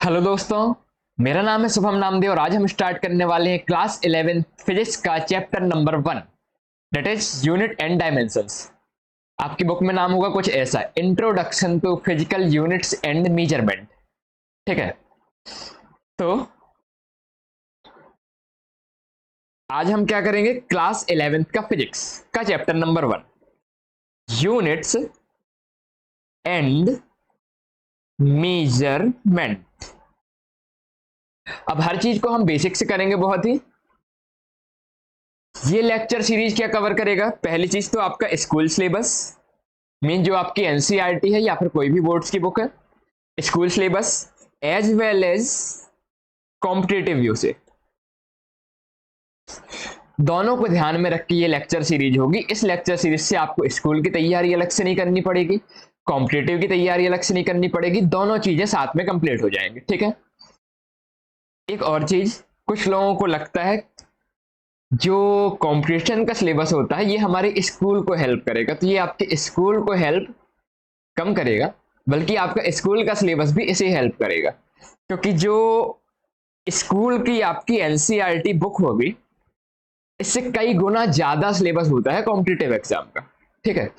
Hello दोस्तों, मेरा नाम है शुभम नामदेव और आज हम स्टार्ट करने वाले हैं क्लास 11 फिजिक्स का chapter number 1 that is unit and dimensions. आपकी बुक में नाम होगा कुछ ऐसा, introduction to physical units and measurement. ठीक है, तो आज हम क्या करेंगे, क्लास 11th का फिजिक्स का chapter number 1 units and measurement. अब हर चीज को हम बेसिक से करेंगे बहुत ही। ये लेक्चर सीरीज क्या कवर करेगा? पहली चीज तो आपका स्कूल सिलेबस, मीन जो आपकी एनसीईआरटी है या फिर कोई भी बोर्ड्स की बुक है, school syllabus as well as competitive view से, दोनों को ध्यान में रख के ये लेक्चर सीरीज होगी। इस लेक्चर सीरीज से आपको स्कूल की तैयारी अलग से नहीं करनी पड़ेगी, कॉम्पिटिटिव की तैयारी अलग से नहीं करनी पड़ेगी, दोनों चीजें साथ में कंप्लीट हो जाएंगी। ठीक है, एक और चीज, कुछ लोगों को लगता है जो कंपटीशन का सिलेबस होता है ये हमारे स्कूल को हेल्प करेगा, तो ये आपके स्कूल को हेल्प कम करेगा, बल्कि आपका स्कूल का सिलेबस भी इसे हेल्प करेगा, क्योंकि जो स्कूल की आपकी एनसीईआरटी बुक होगी इससे कई गुना ज्यादा सिलेबस होता है कॉम्पिटिटिव एग्जाम का। ठीक है,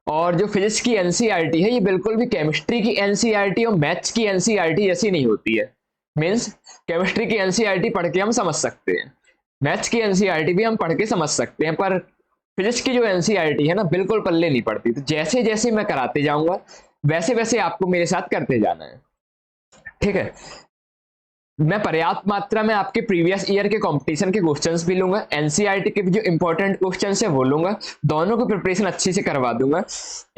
और जो फिजिक्स की एनसीईआरटी है ये बिल्कुल भी केमिस्ट्री की एनसीईआरटी और मैथ्स की एनसीईआरटी जैसी नहीं होती है। मीन्स केमिस्ट्री की एनसीईआरटी पढ़ के हम समझ सकते हैं, मैथ्स की एनसीईआरटी भी हम पढ़ के समझ सकते हैं, पर फिजिक्स की जो एनसीईआरटी है ना बिल्कुल पल्ले नहीं पड़ती। तो जैसे जैसे मैं कराते जाऊंगा वैसे वैसे आपको मेरे साथ करते जाना है। ठीक है, मैं पर्याप्त मात्रा में आपके प्रीवियस ईयर के कंपटीशन के क्वेश्चंस भी लूंगा, एनसीईआरटी के भी जो इंपॉर्टेंट क्वेश्चंस है वो लूंगा, दोनों की प्रिपरेशन अच्छी से करवा दूंगा।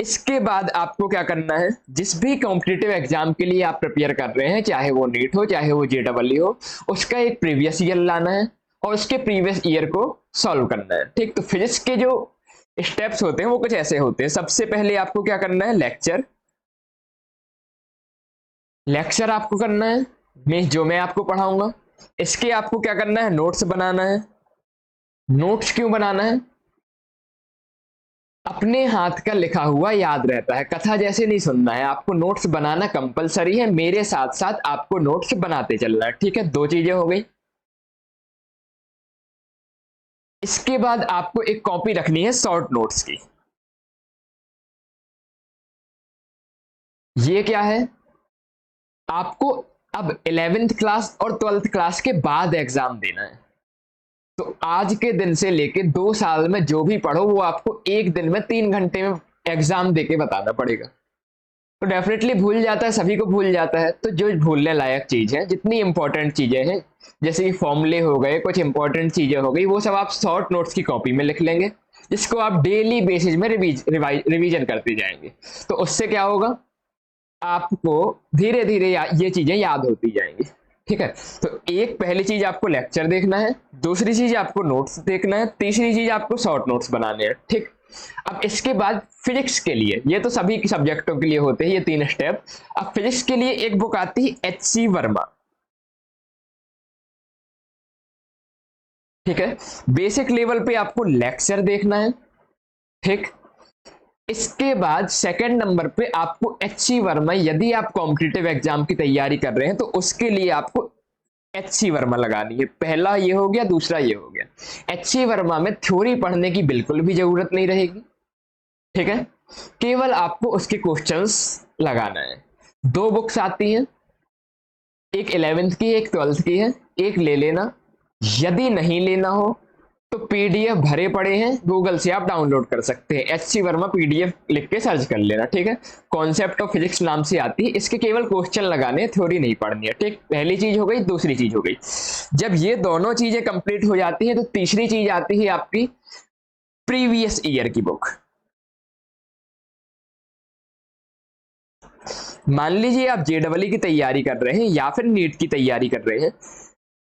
इसके बाद आपको क्या करना है, जिस भी कॉम्पिटिटिव एग्जाम के लिए आप प्रिपेयर कर रहे हैं, चाहे वो नीट हो चाहे वो जेडब्ल्यू हो, उसका एक प्रीवियस ईयर लाना है और उसके प्रीवियस ईयर को सॉल्व करना है। ठीक, तो फिजिक्स के जो स्टेप्स होते हैं वो कुछ ऐसे होते हैं। सबसे पहले आपको क्या करना है, लेक्चर आपको करना है, जो मैं आपको पढ़ाऊंगा। इसके आपको क्या करना है, नोट्स बनाना है। नोट्स क्यों बनाना है? अपने हाथ का लिखा हुआ याद रहता है, कथा जैसे नहीं सुनना है, आपको नोट्स बनाना कंपलसरी है, मेरे साथ साथ आपको नोट्स बनाते चलना है। ठीक है, दो चीजें हो गई। इसके बाद आपको एक कॉपी रखनी है शॉर्ट नोट्स की। ये क्या है, आपको अब 11th क्लास और 12th क्लास के बाद एग्जाम देना है, तो आज के दिन से लेके 2 साल में जो भी पढ़ो वो आपको एक दिन में 3 घंटे में एग्जाम देके बताना पड़ेगा। तो डेफिनेटली भूल जाता है, सभी को भूल जाता है, तो जो भूलने लायक चीज है, जितनी इंपॉर्टेंट चीजें हैं जैसे कि फॉर्मूले हो गए, कुछ इंपॉर्टेंट चीजें हो गई, वो सब आप शॉर्ट नोट्स की कॉपी में लिख लेंगे, जिसको आप डेली बेसिस में रिवीजन करते जाएंगे। तो उससे क्या होगा, आपको धीरे धीरे ये चीजें याद होती जाएंगी। ठीक है, तो एक पहली चीज आपको लेक्चर देखना है, दूसरी चीज आपको नोट्स देखना है, तीसरी चीज आपको शॉर्ट नोट्स बनाने हैं। ठीक, अब इसके बाद फिजिक्स के लिए, ये तो सभी सब्जेक्टों के लिए होते हैं ये 3 स्टेप। अब फिजिक्स के लिए एक बुक आती है एच.सी. वर्मा। ठीक है, बेसिक लेवल पे आपको लेक्चर देखना है। ठीक, इसके बाद सेकंड नंबर पे आपको एच.सी. वर्मा, यदि आप कॉम्पिटिटिव एग्जाम की तैयारी कर रहे हैं तो उसके लिए आपको एच.सी. वर्मा लगानी है। पहला ये हो गया, दूसरा ये हो गया। एच.सी. वर्मा में थ्योरी पढ़ने की बिल्कुल भी जरूरत नहीं रहेगी। ठीक है, केवल आपको उसके क्वेश्चंस लगाना है। 2 बुक्स आती हैं, एक 11th की एक 12th की है, एक ले लेना। यदि नहीं लेना हो तो पीडीएफ भरे पड़े हैं, गूगल से आप डाउनलोड कर सकते हैं, एच.सी. वर्मा पीडीएफ लिख के सर्च कर लेना। ठीक है, कॉन्सेप्ट ऑफ फिजिक्स नाम से आती है, इसके केवल क्वेश्चन लगाने, थ्योरी नहीं पढ़नी है। ठीक, पहली चीज हो गई, दूसरी चीज हो गई। जब ये दोनों चीजें कंप्लीट हो जाती है तो तीसरी चीज आती है आपकी प्रीवियस ईयर की बुक। मान लीजिए आप जेडब्ल्यू की तैयारी कर रहे हैं या फिर नीट की तैयारी कर रहे हैं,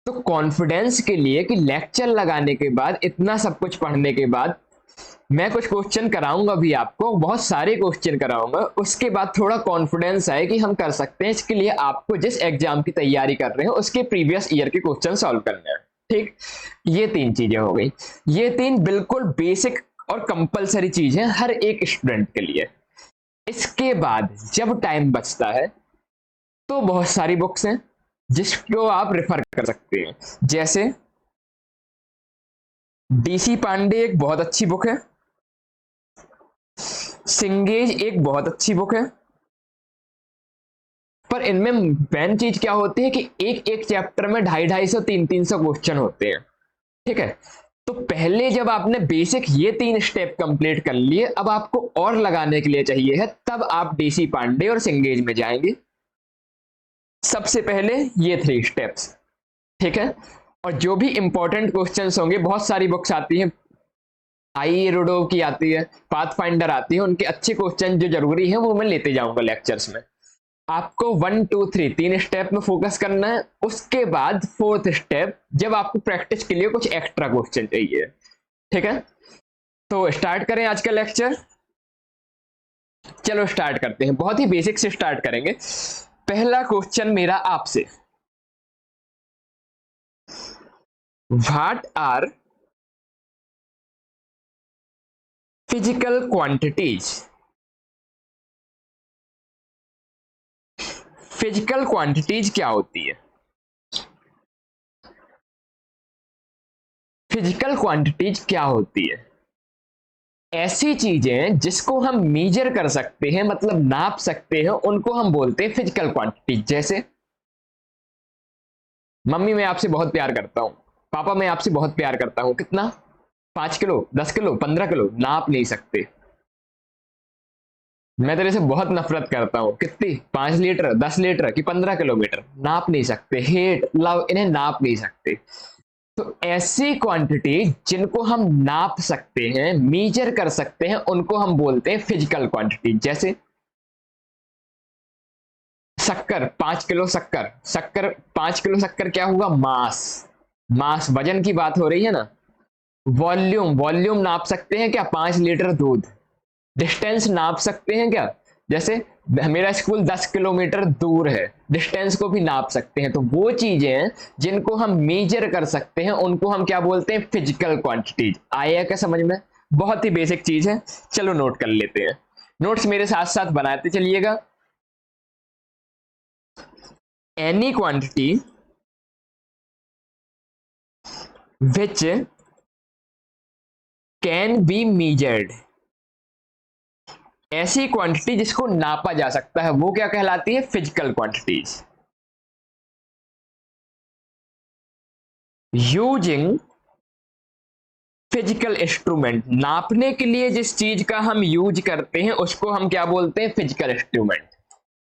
तो कॉन्फिडेंस के लिए कि लेक्चर लगाने के बाद, इतना सब कुछ पढ़ने के बाद, मैं कुछ क्वेश्चन कराऊंगा भी आपको, बहुत सारे क्वेश्चन कराऊंगा, उसके बाद थोड़ा कॉन्फिडेंस आए कि हम कर सकते हैं। इसके लिए आपको जिस एग्जाम की तैयारी कर रहे हैं उसके प्रीवियस ईयर के क्वेश्चन सॉल्व करने हैं। ठीक, ये 3 चीजें हो गई। ये 3 बिल्कुल बेसिक और कंपलसरी चीज है हर एक स्टूडेंट के लिए। इसके बाद जब टाइम बचता है तो बहुत सारी बुक्स हैं, जिसको आप रेफर कर सकते हैं। जैसे डीसी पांडे एक बहुत अच्छी बुक है, सिंगेज एक बहुत अच्छी बुक है, पर इनमें मेन चीज क्या होती है कि एक एक चैप्टर में 250-250 300 क्वेश्चन होते हैं। ठीक है, तो पहले जब आपने बेसिक ये 3 स्टेप कंप्लीट कर लिए, अब आपको और लगाने के लिए चाहिए है, तब आप डीसी पांडे और सिंगेज में जाएंगे। सबसे पहले ये 3 स्टेप्स। ठीक है, और जो भी इंपॉर्टेंट क्वेश्चंस होंगे, बहुत सारी बुक्स आती हैं, आई रूडो की आती है, पाथ फाइंडर आती है, उनके अच्छे क्वेश्चन जो जरूरी है वो मैं लेते जाऊंगा लेक्चर्स में। आपको 1 2 3 3 स्टेप में फोकस करना है। उसके बाद 4th स्टेप, जब आपको प्रैक्टिस के लिए कुछ एक्स्ट्रा क्वेश्चन चाहिए। ठीक है, तो स्टार्ट करें आज का लेक्चर। चलो स्टार्ट करते हैं, बहुत ही बेसिक से स्टार्ट करेंगे। पहला क्वेश्चन मेरा आपसे, what are physical quantities? Physical quantities क्या होती है? फिजिकल क्वांटिटीज क्या होती है? ऐसी चीजें जिसको हम मीजर कर सकते हैं, मतलब नाप सकते हैं, उनको हम बोलते हैं फिजिकल क्वांटिटीज। जैसे मम्मी मैं आपसे बहुत प्यार करता हूं, पापा मैं आपसे बहुत प्यार करता हूं, कितना? 5 किलो, 10 किलो, 15 किलो, नाप नहीं सकते। मैं तेरे से बहुत नफरत करता हूं, कितनी? 5 लीटर, 10 लीटर की 15 किलोमीटर, नाप नहीं सकते। हेट, लव, इन्हें नाप नहीं सकते। तो ऐसी क्वांटिटी जिनको हम नाप सकते हैं, मीजर कर सकते हैं, उनको हम बोलते हैं फिजिकल क्वांटिटी। जैसे शक्कर, 5 किलो शक्कर, शक्कर 5 किलो शक्कर क्या होगा? मास। मास, वजन की बात हो रही है ना। वॉल्यूम, वॉल्यूम नाप सकते हैं क्या? 5 लीटर दूध। डिस्टेंस नाप सकते हैं क्या? जैसे मेरा स्कूल 10 किलोमीटर दूर है, डिस्टेंस को भी नाप सकते हैं। तो वो चीजें जिनको हम मेजर कर सकते हैं, उनको हम क्या बोलते हैं? Physical quantities. आया क्या समझ में? बहुत ही बेसिक चीज है। चलो नोट कर लेते हैं, नोट्स मेरे साथ साथ बनाते चलिएगा। Any quantity which can be measured, ऐसी क्वांटिटी जिसको नापा जा सकता है, वो क्या कहलाती है? Physical quantities. Using physical instrument, नापने के लिए जिस चीज का हम यूज करते हैं उसको हम क्या बोलते हैं? Physical instrument.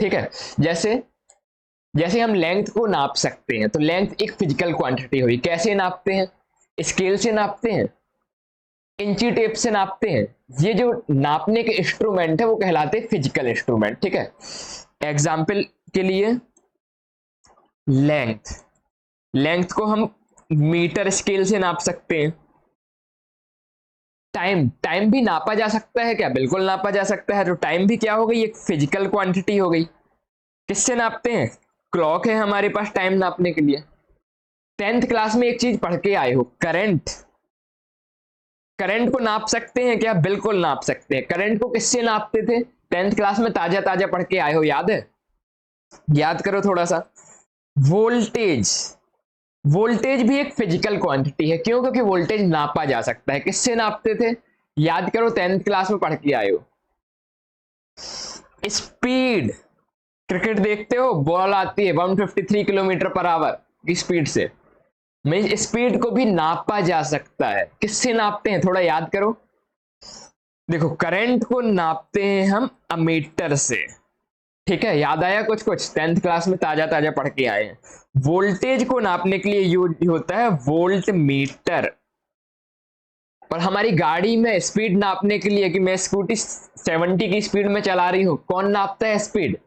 ठीक है, जैसे जैसे हम लेंथ को नाप सकते हैं, तो लेंथ एक फिजिकल क्वांटिटी हुई। कैसे नापते हैं? स्केल से नापते हैं, इंची टेप से नापते हैं। ये जो नापने के इंस्ट्रूमेंट है वो कहलाते हैं फिजिकल इंस्ट्रूमेंट। ठीक है, एग्जाम्पल के लिए लेंथ, लेंथ को हम मीटर स्केल से नाप सकते हैं। टाइम, टाइम भी नापा जा सकता है क्या? बिल्कुल नापा जा सकता है। तो टाइम भी क्या हो गई? एक फिजिकल क्वांटिटी हो गई। किससे नापते हैं? क्लॉक है हमारे पास टाइम नापने के लिए। 10th क्लास में एक चीज पढ़ के आए हो, करंट। करंट को नाप सकते हैं क्या? बिल्कुल नाप सकते हैं। करंट को किससे नापते थे? 10th क्लास में ताजा ताजा पढ़ के आए हो, याद है? याद करो थोड़ा सा। वोल्टेज, वोल्टेज भी एक फिजिकल क्वांटिटी है। क्यों? क्योंकि वोल्टेज नापा जा सकता है। किससे नापते थे? याद करो, 10th क्लास में पढ़ के आए हो। स्पीड, क्रिकेट देखते हो, बॉल आती है 153 किलोमीटर पर आवर की स्पीड से, मैं स्पीड को भी नापा जा सकता है। किससे नापते हैं? थोड़ा याद करो। देखो, करंट को नापते हैं हम अमीटर से। ठीक है, याद आया कुछ कुछ? 10th क्लास में ताजा ताजा पढ़ के आए हैं। वोल्टेज को नापने के लिए यूज होता है वोल्ट मीटर। और हमारी गाड़ी में स्पीड नापने के लिए, कि मैं स्कूटी 70 की स्पीड में चला रही हूं, कौन नापता है स्पीड?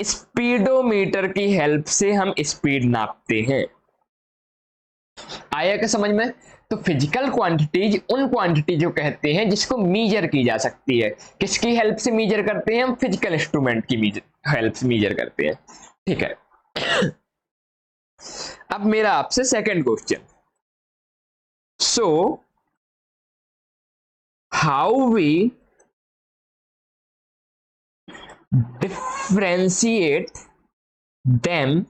स्पीडोमीटर की हेल्प से हम स्पीड नापते हैं। आया क्या समझ में? तो फिजिकल क्वांटिटीज उन क्वांटिटी जो कहते हैं जिसको मीजर की जा सकती है। किसकी हेल्प से मीजर करते हैं? हम फिजिकल इंस्ट्रूमेंट की हेल्प से मीजर करते हैं। ठीक है, अब मेरा आपसे second question. So how we differentiate them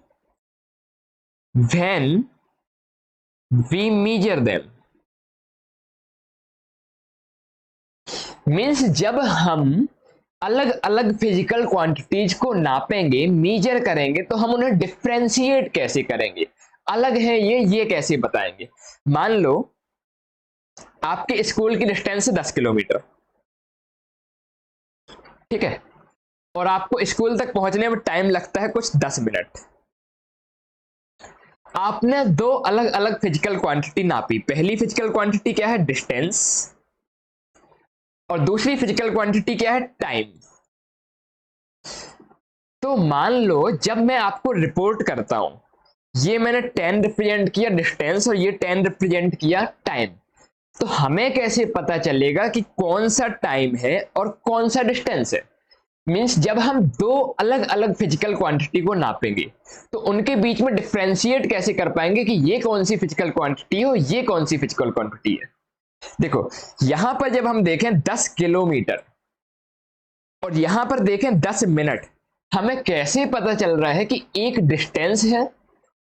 when we measure them, means जब हम अलग अलग फिजिकल क्वांटिटीज को नापेंगे, मीजर करेंगे, तो हम उन्हें डिफ्रेंशिएट कैसे करेंगे, अलग है ये कैसे बताएंगे। मान लो आपके स्कूल की डिस्टेंस है 10 किलोमीटर, ठीक है, और आपको स्कूल तक पहुंचने में टाइम लगता है कुछ 10 मिनट। आपने दो अलग अलग फिजिकल क्वांटिटी नापी। पहली फिजिकल क्वांटिटी क्या है, डिस्टेंस, और दूसरी फिजिकल क्वांटिटी क्या है, टाइम। तो मान लो जब मैं आपको रिपोर्ट करता हूं, ये मैंने 10 रिप्रेजेंट किया डिस्टेंस और ये 10 रिप्रेजेंट किया टाइम, तो हमें कैसे पता चलेगा कि कौन सा टाइम है और कौन सा डिस्टेंस है। मींस जब हम दो अलग अलग फिजिकल क्वांटिटी को नापेंगे तो उनके बीच में डिफरेंशिएट कैसे कर पाएंगे कि ये कौन सी फिजिकल क्वांटिटी हो, ये कौन सी फिजिकल क्वांटिटी है। देखो यहां पर जब हम देखें 10 किलोमीटर और यहां पर देखें 10 मिनट, हमें कैसे पता चल रहा है कि एक डिस्टेंस है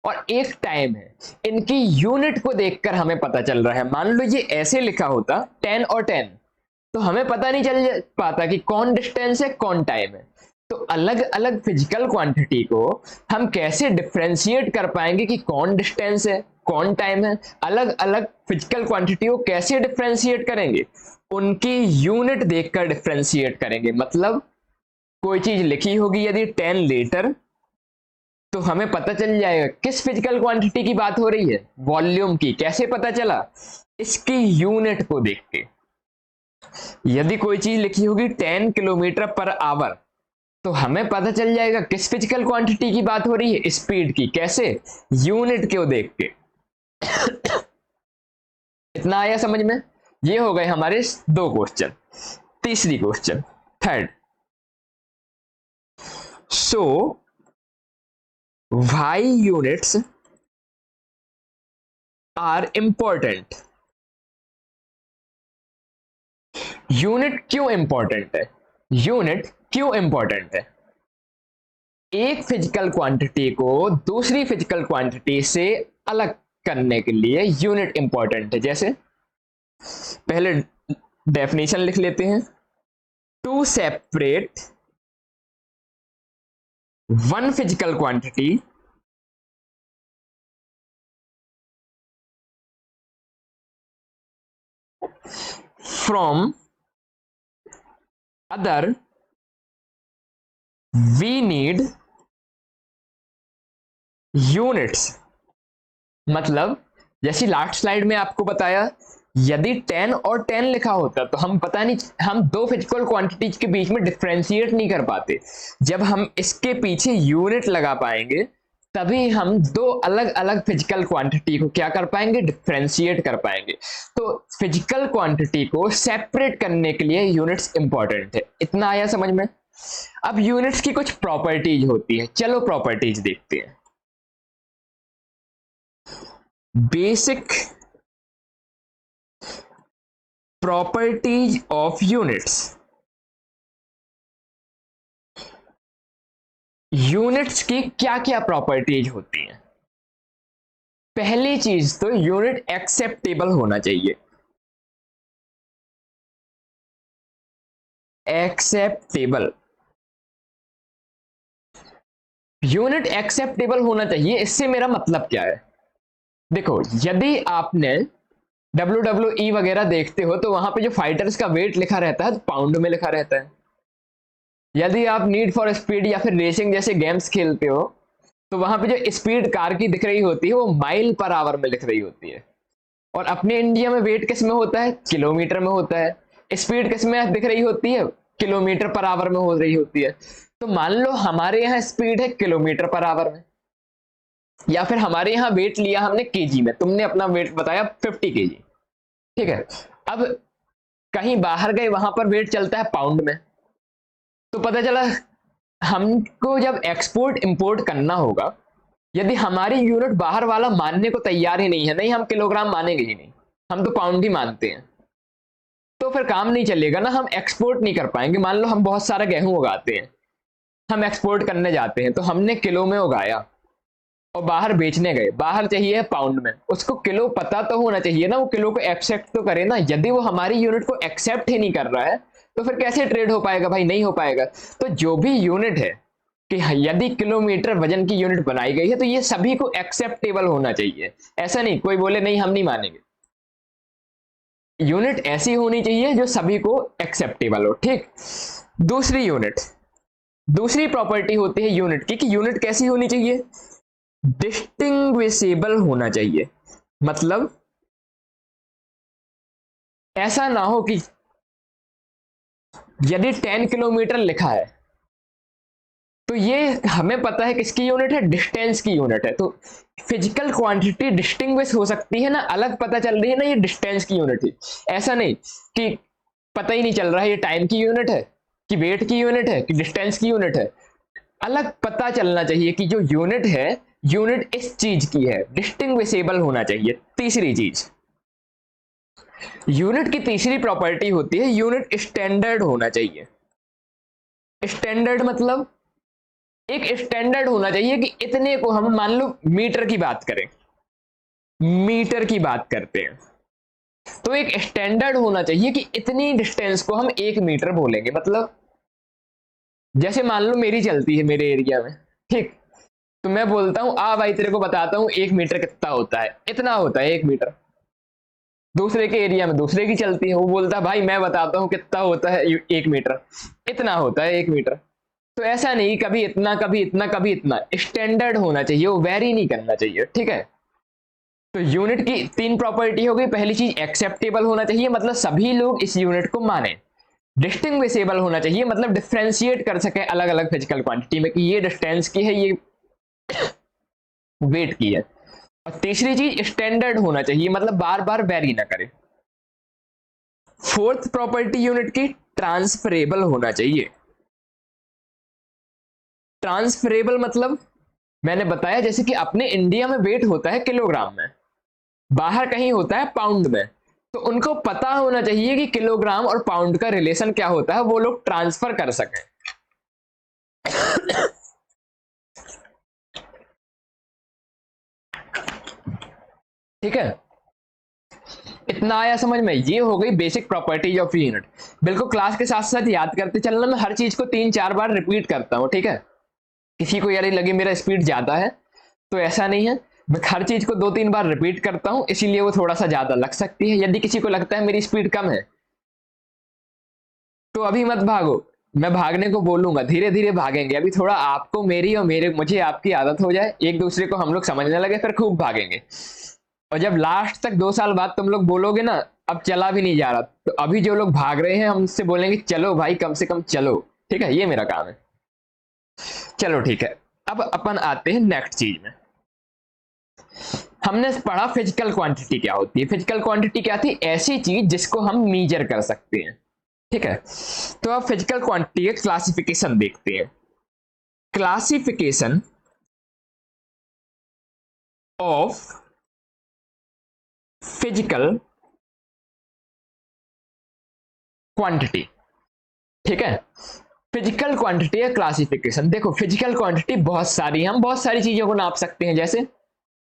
और एक टाइम है। इनकी यूनिट को देखकर हमें पता चल रहा है। मान लो ये ऐसे लिखा होता 10 और 10, तो हमें पता नहीं चल पाता कि कौन डिस्टेंस है कौन टाइम है। तो अलग अलग फिजिकल क्वांटिटी को हम कैसे डिफरेंशिएट कर पाएंगे कि कौन डिस्टेंस है कौन टाइम है। अलग अलग फिजिकल क्वांटिटी को कैसे डिफरेंशिएट करेंगे, उनकी यूनिट देखकर डिफरेंशिएट करेंगे। मतलब कोई चीज लिखी होगी यदि 10 लीटर, तो हमें पता चल जाएगा किस फिजिकल क्वांटिटी की बात हो रही है, वॉल्यूम की। कैसे पता चला, इसकी यूनिट को देख के। यदि कोई चीज लिखी होगी 10 किलोमीटर पर आवर, तो हमें पता चल जाएगा किस फिजिकल क्वांटिटी की बात हो रही है, स्पीड की। कैसे, यूनिट को देख के। इतना आया समझ में। ये हो गए हमारे दो क्वेश्चन। तीसरी question, third, so why units are important। Unit क्यों इंपॉर्टेंट है, यूनिट क्यों इंपॉर्टेंट है। एक फिजिकल क्वांटिटी को दूसरी फिजिकल क्वांटिटी से अलग करने के लिए यूनिट इंपॉर्टेंट है। जैसे पहले डेफिनेशन लिख लेते हैं, to separate one physical quantity from other we need units. मतलब जैसे लास्ट स्लाइड में आपको बताया, यदि 10 और 10 लिखा होता तो हम पता नहीं, हम दो फिजिकल क्वांटिटीज के बीच में डिफरेंशिएट नहीं कर पाते। जब हम इसके पीछे यूनिट लगा पाएंगे तभी हम दो अलग अलग फिजिकल क्वांटिटी को क्या कर पाएंगे, डिफरेंशिएट कर पाएंगे। तो फिजिकल क्वांटिटी को सेपरेट करने के लिए यूनिट्स इंपॉर्टेंट है। इतना आया समझ में। अब यूनिट्स की कुछ प्रॉपर्टीज होती है, चलो प्रॉपर्टीज देखते हैं। Basic properties of units. Units की क्या क्या प्रॉपर्टीज होती हैं। पहली चीज तो यूनिट एक्सेप्टेबल होना चाहिए। एक्सेप्टेबल, यूनिट एक्सेप्टेबल होना चाहिए। इससे मेरा मतलब क्या है, देखो यदि आपने WWE वगैरह देखते हो तो वहां पे जो फाइटर्स का वेट लिखा रहता है तो पाउंड में लिखा रहता है। यदि आप नीड फॉर स्पीड या फिर रेसिंग जैसे गेम्स खेलते हो तो वहां पे जो स्पीड कार की दिख रही होती है वो माइल पर आवर में लिख रही होती है। और अपने इंडिया में वेट किस में होता है, किलोमीटर में होता है। स्पीड किस में दिख रही होती है, किलोमीटर पर आवर में हो रही होती है। तो मान लो हमारे यहाँ स्पीड है किलोमीटर पर आवर में, या फिर हमारे यहाँ वेट लिया हमने केजी में, तुमने अपना वेट बताया 50 केजी, ठीक है। अब कहीं बाहर गए वहां पर वेट चलता है पाउंड में, तो पता चला हमको जब एक्सपोर्ट इंपोर्ट करना होगा, यदि हमारी यूनिट बाहर वाला मानने को तैयार ही नहीं है, नहीं हम किलोग्राम मानेंगे ही नहीं, हम तो पाउंड ही मानते हैं, तो फिर काम नहीं चलेगा ना, हम एक्सपोर्ट नहीं कर पाएंगे। मान लो हम बहुत सारा गेहूं उगाते हैं, हम एक्सपोर्ट करने जाते हैं, तो हमने किलो में उगाया और बाहर बेचने गए, बाहर चाहिए पाउंड में, उसको किलो पता तो होना चाहिए ना, वो किलो को एक्सेप्ट तो करे ना। यदि वो हमारी यूनिट को एक्सेप्ट ही नहीं कर रहा है तो फिर कैसे ट्रेड हो पाएगा भाई, नहीं हो पाएगा। तो जो भी यूनिट है कि यदि किलोमीटर वजन की यूनिट बनाई गई है तो ये सभी को एक्सेप्टेबल होना चाहिए। ऐसा नहीं कोई बोले नहीं हम नहीं मानेंगे, यूनिट ऐसी होनी चाहिए जो सभी को एक्सेप्टेबल हो। ठीक, दूसरी यूनिट, दूसरी प्रॉपर्टी होती है यूनिट की कि यूनिट कैसी होनी चाहिए, डिस्टिंग्विशेबल होना चाहिए। मतलब ऐसा ना हो कि यदि 10 किलोमीटर लिखा है तो ये हमें पता है किसकी यूनिट है, डिस्टेंस की यूनिट है। तो फिजिकल क्वांटिटी डिस्टिंग्विश हो सकती है ना, अलग पता चल रही है ना ये डिस्टेंस की यूनिट है। ऐसा नहीं कि पता ही नहीं चल रहा है ये टाइम की यूनिट है कि वेट की यूनिट है कि डिस्टेंस की यूनिट है, अलग पता चलना चाहिए कि जो यूनिट है यूनिट इस चीज की है, डिस्टिंग्विशेबल होना चाहिए। तीसरी चीज, यूनिट की तीसरी प्रॉपर्टी होती है यूनिट स्टैंडर्ड होना चाहिए। स्टैंडर्ड मतलब एक स्टैंडर्ड होना चाहिए कि इतने को हम मान लो मीटर की बात करें, मीटर की बात करते हैं तो एक स्टैंडर्ड होना चाहिए कि इतनी डिस्टेंस को हम 1 मीटर बोलेंगे। मतलब जैसे मान लो मेरी चलती है मेरे एरिया में, ठीक, तो मैं बोलता हूं आ भाई तेरे को बताता हूं 1 मीटर कितना होता है, इतना होता है 1 मीटर। दूसरे के एरिया में दूसरे की चलती है, वो बोलता है भाई मैं बताता हूं कितना होता है 1 मीटर, इतना होता है 1 मीटर। तो ऐसा नहीं कभी इतना कभी इतना कभी इतना, स्टैंडर्ड होना चाहिए, वो वेरी नहीं करना चाहिए। ठीक है, तो यूनिट की 3 प्रॉपर्टी हो गई। पहली चीज एक्सेप्टेबल होना चाहिए, मतलब सभी लोग इस यूनिट को माने। डिस्टिंग्विशेबल होना चाहिए, मतलब डिफ्रेंशिएट कर सके अलग अलग फिजिकल क्वांटिटी में कि ये डिस्टेंस की है ये वेट की है। और तीसरी चीज स्टैंडर्ड होना चाहिए, मतलब बार बार वेरी ना करे। फोर्थ प्रॉपर्टी यूनिट की ट्रांसफरेबल होना चाहिए। ट्रांसफरेबल मतलब मैंने बताया जैसे कि अपने इंडिया में वेट होता है किलोग्राम में, बाहर कहीं होता है पाउंड में, तो उनको पता होना चाहिए कि किलोग्राम और पाउंड का रिलेशन क्या होता है, वो लोग ट्रांसफर कर सकें। ठीक है, इतना आया समझ में, ये हो गई बेसिक प्रॉपर्टीज ऑफ यूनिट। बिल्कुल क्लास के साथ साथ याद करते चलना, मैं हर चीज को 3-4 बार रिपीट करता हूं। ठीक है, किसी को यार लगे मेरा स्पीड ज्यादा है तो ऐसा नहीं है, मैं हर चीज को 2-3 बार रिपीट करता हूं, इसीलिए वो थोड़ा सा ज्यादा लग सकती है। यदि किसी को लगता है मेरी स्पीड कम है तो अभी मत भागो, मैं भागने को बोलूंगा, धीरे धीरे भागेंगे। अभी थोड़ा आपको मेरी और मेरे मुझे आपकी आदत हो जाए, एक दूसरे को हम लोग समझने लगे, फिर खूब भागेंगे। और जब लास्ट तक 2 साल बाद तुम लोग बोलोगे ना अब चला भी नहीं जा रहा, तो अभी जो लोग भाग रहे हैं हमसे बोलेंगे चलो भाई कम से कम चलो। ठीक है, ये मेरा काम है। चलो ठीक है, अब अपन आते हैं नेक्स्ट चीज में। हमने पढ़ा फिजिकल क्वांटिटी क्या होती है। फिजिकल क्वांटिटी क्या थी, ऐसी चीज जिसको हम मीजर कर सकते हैं। ठीक है, तो अब फिजिकल क्वांटिटी के क्लासिफिकेशन देखते हैं। Classification of physical quantity. ठीक है, फिजिकल क्वांटिटी का क्लासिफिकेशन देखो, फिजिकल क्वांटिटी बहुत सारी, हम बहुत सारी चीजों को नाप सकते हैं। जैसे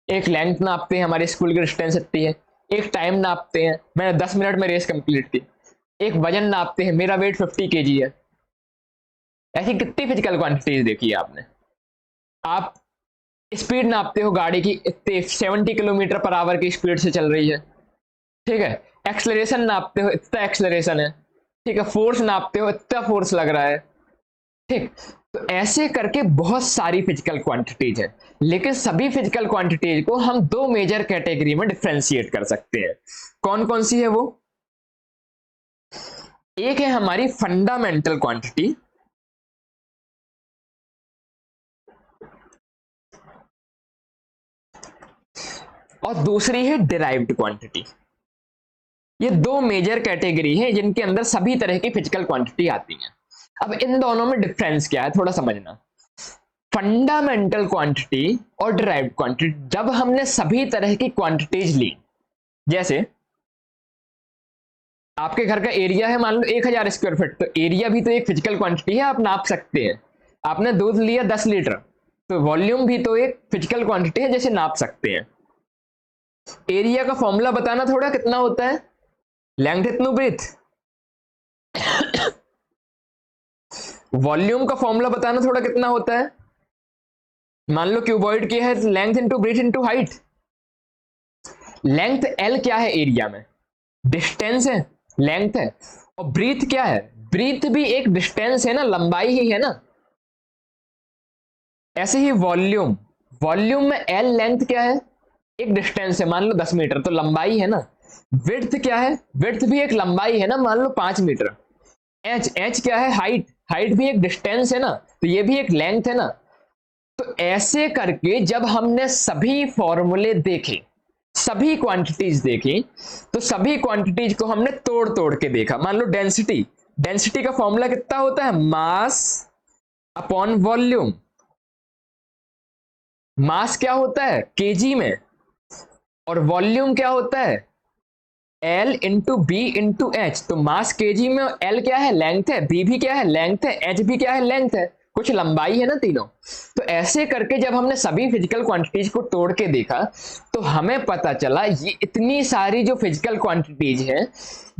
एक लेंथ नापते हैं, हमारे स्कूल की डिस्टेंस इतनी है। एक टाइम नापते हैं, मैंने 10 मिनट में रेस कंप्लीट की। एक वजन नापते हैं, मेरा वेट 50 kg है। ऐसी कितनी फिजिकल क्वांटिटीज देखी है आपने। आप स्पीड नापते हो गाड़ी की, इतने 70 किलोमीटर पर आवर की स्पीड से चल रही है। ठीक है, एक्सलरेशन नापते हो, इतना एक्सलरेशन है। ठीक है, फोर्स नापते हो, इतना फोर्स लग रहा है। ठीक, तो ऐसे करके बहुत सारी फिजिकल क्वांटिटीज है, लेकिन सभी फिजिकल क्वांटिटीज को हम 2 मेजर कैटेगरी में डिफरेंशिएट कर सकते हैं। कौन कौन सी है वो, एक है हमारी फंडामेंटल क्वांटिटी, और दूसरी है डिराइव्ड क्वांटिटी। ये 2 मेजर कैटेगरी है जिनके अंदर सभी तरह की फिजिकल क्वांटिटी आती है। अब इन दोनों में डिफरेंस क्या है थोड़ा समझना। फंडामेंटल क्वांटिटी और डिराइव्ड क्वांटिटी, जब हमने सभी तरह की क्वांटिटीज ली, जैसे आपके घर का एरिया है मान लो 1000 स्क्वायर फीट, तो एरिया भी तो एक फिजिकल क्वांटिटी है, आप नाप सकते हैं। आपने दूध लिया 10 लीटर, तो वॉल्यूम भी तो एक फिजिकल क्वांटिटी है जैसे नाप सकते हैं। एरिया का फॉर्मूला बताना थोड़ा, कितना होता है, लेंथ इतनू ब्रीथ। वॉल्यूम का फॉर्मूला बताना थोड़ा, कितना होता है, मान लो क्यूबॉइड की है, length into breadth into height. Length L क्या है एरिया में, डिस्टेंस है, लेंथ है। और ब्रीथ क्या है, ब्रीथ भी एक डिस्टेंस है ना, लंबाई ही है ना। ऐसे ही वॉल्यूम, वॉल्यूम में एल लेंथ क्या है, एक डिस्टेंस है, मान लो 10 मीटर, तो लंबाई है ना। विड्थ क्या है, विड्थ भी एक लंबाई है ना, मान लो 5 मीटर। एच, एच क्या है, हाइट, हाइट भी एक डिस्टेंस है ना, तो ये भी एक लेंथ है ना। तो ऐसे करके जब हमने सभी फॉर्मूले देखे, सभी क्वांटिटीज देखी, तो सभी क्वांटिटीज को हमने तोड़ तोड़ के देखा। मान लो डेंसिटी, डेंसिटी का फॉर्मूला कितना होता है, मास अपॉन वॉल्यूम। मास क्या होता है केजी में, और वॉल्यूम क्या होता है L into B into H. तो मास केजी में, एल क्या है लेंथ है, बी भी क्या है लेंथ है, एच भी क्या है लेंथ है, कुछ लंबाई है ना तीनों। तो ऐसे करके जब हमने सभी फिजिकल क्वांटिटीज को तोड़ के देखा, तो हमें पता चला ये इतनी सारी जो फिजिकल क्वांटिटीज हैं,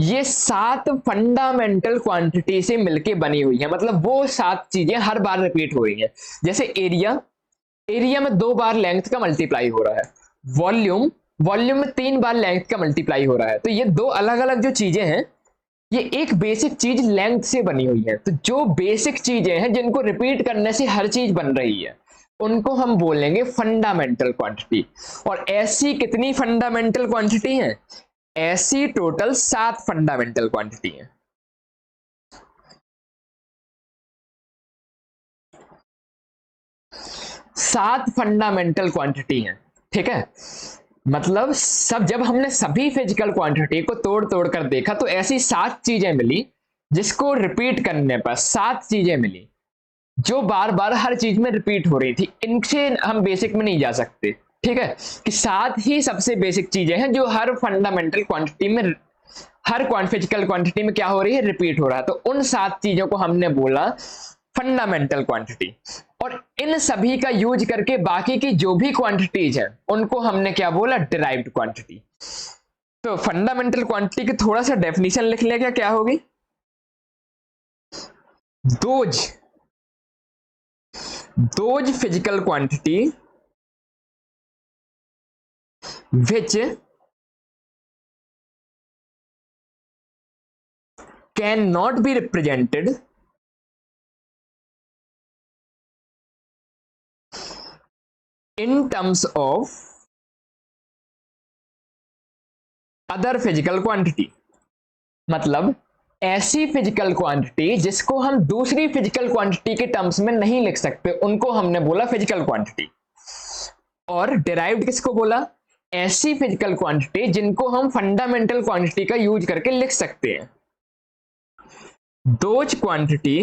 ये 7 फंडामेंटल क्वांटिटी से मिलके बनी हुई है। मतलब वो 7 चीजें हर बार रिपीट हो रही हैं। जैसे एरिया, एरिया में 2 बार लेंथ का मल्टीप्लाई हो रहा है। वॉल्यूम, वॉल्यूम में 3 बार लेंथ का मल्टीप्लाई हो रहा है। तो ये 2 अलग अलग जो चीजें हैं, ये एक बेसिक चीज लेंथ से बनी हुई है। तो जो बेसिक चीजें हैं जिनको रिपीट करने से हर चीज बन रही है, उनको हम बोलेंगे फंडामेंटल क्वांटिटी। और ऐसी कितनी फंडामेंटल क्वांटिटी हैं, ऐसी टोटल 7 फंडामेंटल क्वांटिटी हैं। 7 फंडामेंटल क्वांटिटी हैं, ठीक है। मतलब सब, जब हमने सभी फिजिकल क्वांटिटी को तोड़ तोड़ कर देखा, तो ऐसी 7 चीजें मिली जिसको रिपीट करने पर 7 चीजें मिली जो बार बार हर चीज में रिपीट हो रही थी। इनसे हम बेसिक में नहीं जा सकते, ठीक है, कि 7 ही सबसे बेसिक चीजें हैं जो हर फंडामेंटल क्वांटिटी में, हर फिजिकल क्वांटिटी में क्या हो रही है, रिपीट हो रहा है। तो उन 7 चीजों को हमने बोला फंडामेंटल क्वांटिटी। और इन सभी का यूज करके बाकी की जो भी क्वांटिटीज है, उनको हमने क्या बोला, डिराइव्ड क्वांटिटी। तो फंडामेंटल क्वांटिटी की थोड़ा सा डेफिनेशन लिख लेगा, क्या होगी, those, those physical quantity which cannot be represented in terms of other physical quantity। मतलब ऐसी फिजिकल क्वांटिटी जिसको हम दूसरी फिजिकल क्वांटिटी के टर्म्स में नहीं लिख सकते, उनको हमने बोला फिजिकल क्वांटिटी। और डिराइव्ड किसको बोला, ऐसी फिजिकल क्वांटिटी जिनको हम फंडामेंटल क्वांटिटी का यूज करके लिख सकते हैं। Those quantity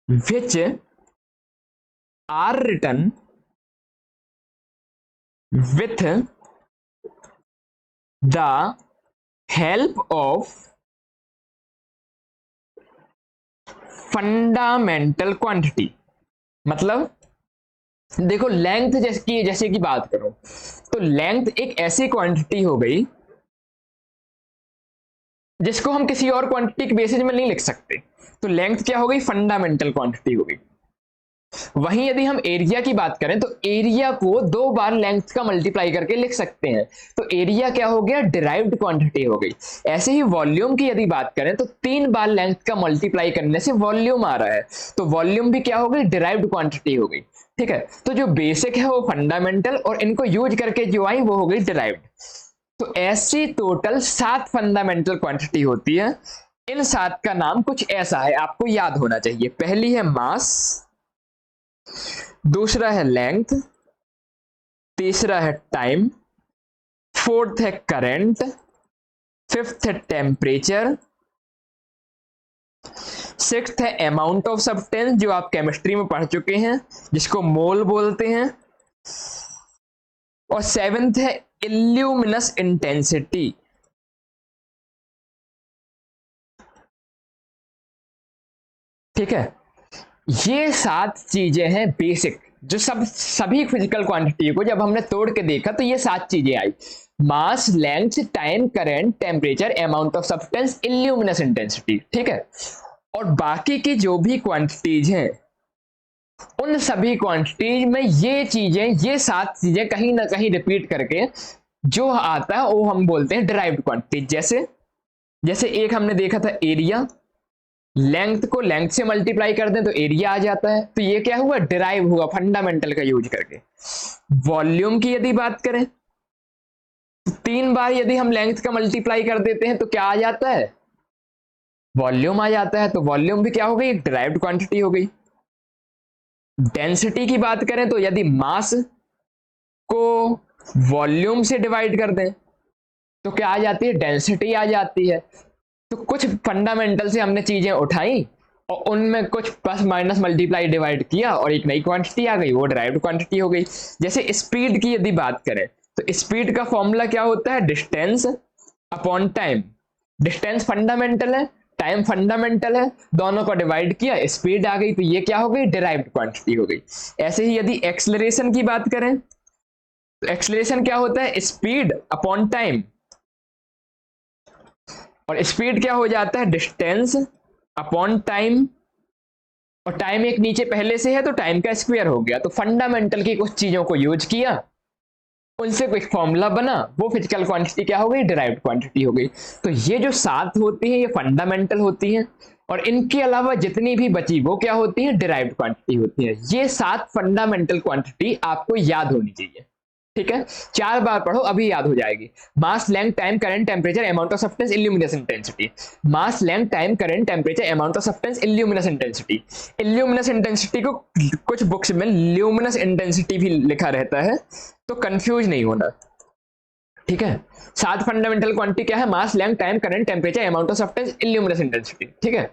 which are written with the help of fundamental quantity. मतलब देखो लेंथ जैसे की बात करो, तो लेंथ एक ऐसी क्वांटिटी हो गई जिसको हम किसी और क्वांटिटी के बेसिस में नहीं लिख सकते। तो लेंथ क्या हो गई, फंडामेंटल क्वांटिटी हो गई। वहीं यदि हम एरिया की बात करें, तो एरिया को 2 बार लेंथ का मल्टीप्लाई करके लिख सकते हैं। तो एरिया क्या हो गया, डिराइव्ड क्वांटिटी हो गई। ऐसे ही वॉल्यूम की यदि बात करें, तो 3 बार लेंथ का मल्टीप्लाई करने से वॉल्यूम आ रहा है, तो वॉल्यूम भी क्या हो गई, डिराइव्ड क्वांटिटी हो गई, ठीक है। तो जो बेसिक है वो फंडामेंटल, और इनको यूज करके जो आई वो हो गई डिराइव्ड। तो ऐसी टोटल 7 फंडामेंटल क्वांटिटी होती है। इन 7 का नाम कुछ ऐसा है, आपको याद होना चाहिए। पहली है मास, दूसरा है लेंथ, तीसरा है टाइम, फोर्थ है करंट, फिफ्थ है टेम्परेचर, सिक्स्थ है अमाउंट ऑफ सब्सटेंस, जो आप केमिस्ट्री में पढ़ चुके हैं, जिसको मोल बोलते हैं, और सेवेंथ है इल्यूमिनस इंटेंसिटी। ठीक है, ये 7 चीजें हैं बेसिक, जो सभी फिजिकल क्वांटिटी को जब हमने तोड़ के देखा तो ये 7 चीजें आई। Mass, length, time, current, temperature, amount of substance, इल्यूमिनेस intensity, ठीक है। और बाकी की जो भी क्वांटिटीज हैं उन सभी क्वांटिटीज में ये चीजें, ये 7 चीजें कहीं ना कहीं रिपीट करके जो आता है वो हम बोलते हैं डिराइव्ड क्वांटिटी। जैसे जैसे एक हमने देखा था एरिया, लेंथ को लेंथ से मल्टीप्लाई कर दें तो एरिया आ जाता है, तो ये क्या हुआ, डिराइव हुआ फंडामेंटल का यूज करके। वॉल्यूम की यदि बात करें तो 3 बार यदि हम लेंथ का मल्टीप्लाई कर देते हैं तो क्या आ जाता है, वॉल्यूम आ जाता है। तो वॉल्यूम भी क्या हो गई, एक डिराइव्ड क्वांटिटी हो गई। डेंसिटी की बात करें तो यदि मास को वॉल्यूम से डिवाइड कर दें तो क्या आ जाती है, डेंसिटी आ जाती है। तो कुछ फंडामेंटल से हमने चीजें उठाई और उनमें कुछ प्लस माइनस मल्टीप्लाई डिवाइड किया और एक नई क्वांटिटी आ गई, वो डिराइव्ड क्वांटिटी हो गई। जैसे स्पीड की यदि बात करें तो स्पीड का फॉर्मूला क्या होता है, distance upon time. Distance fundamental है, टाइम फंडामेंटल है, दोनों को डिवाइड किया, स्पीड आ गई, तो ये क्या हो गई, डिराइव्ड क्वांटिटी हो गई। ऐसे ही यदि एक्सेलरेशन की बात करें तो एक्सेलरेशन क्या होता है, स्पीड अपॉन टाइम, और स्पीड क्या हो जाता है, डिस्टेंस अपॉन टाइम, और टाइम एक नीचे पहले से है तो टाइम का स्क्वायर हो गया। तो फंडामेंटल की कुछ चीजों को यूज किया, उनसे कोई फॉर्मूला बना, वो फिजिकल क्वांटिटी क्या हो गई, डिराइव्ड क्वांटिटी हो गई। तो ये जो 7 होती है ये फंडामेंटल होती है, और इनके अलावा जितनी भी बची वो क्या होती है, डिराइव्ड क्वांटिटी होती है। ये 7 फंडामेंटल क्वांटिटी आपको याद होनी चाहिए, ठीक है। 4 बार पढ़ो अभी याद हो जाएगी। Mass, length, time, current, temperature, amount of substance, इल्यूमिनेस intensity. Mass, length, time, current, temperature, amount of substance, इल्यूमिनेस intensity. Illuminous intensity को कुछ बुक्स में ल्यूमिनस इंटेंसिटी भी लिखा रहता है, तो कंफ्यूज नहीं होना, ठीक है। 7 फंडामेंटल क्वांटिटी क्या है, mass, length, time, current, temperature, amount of substance, इल्यूमिनेस intensity, ठीक है।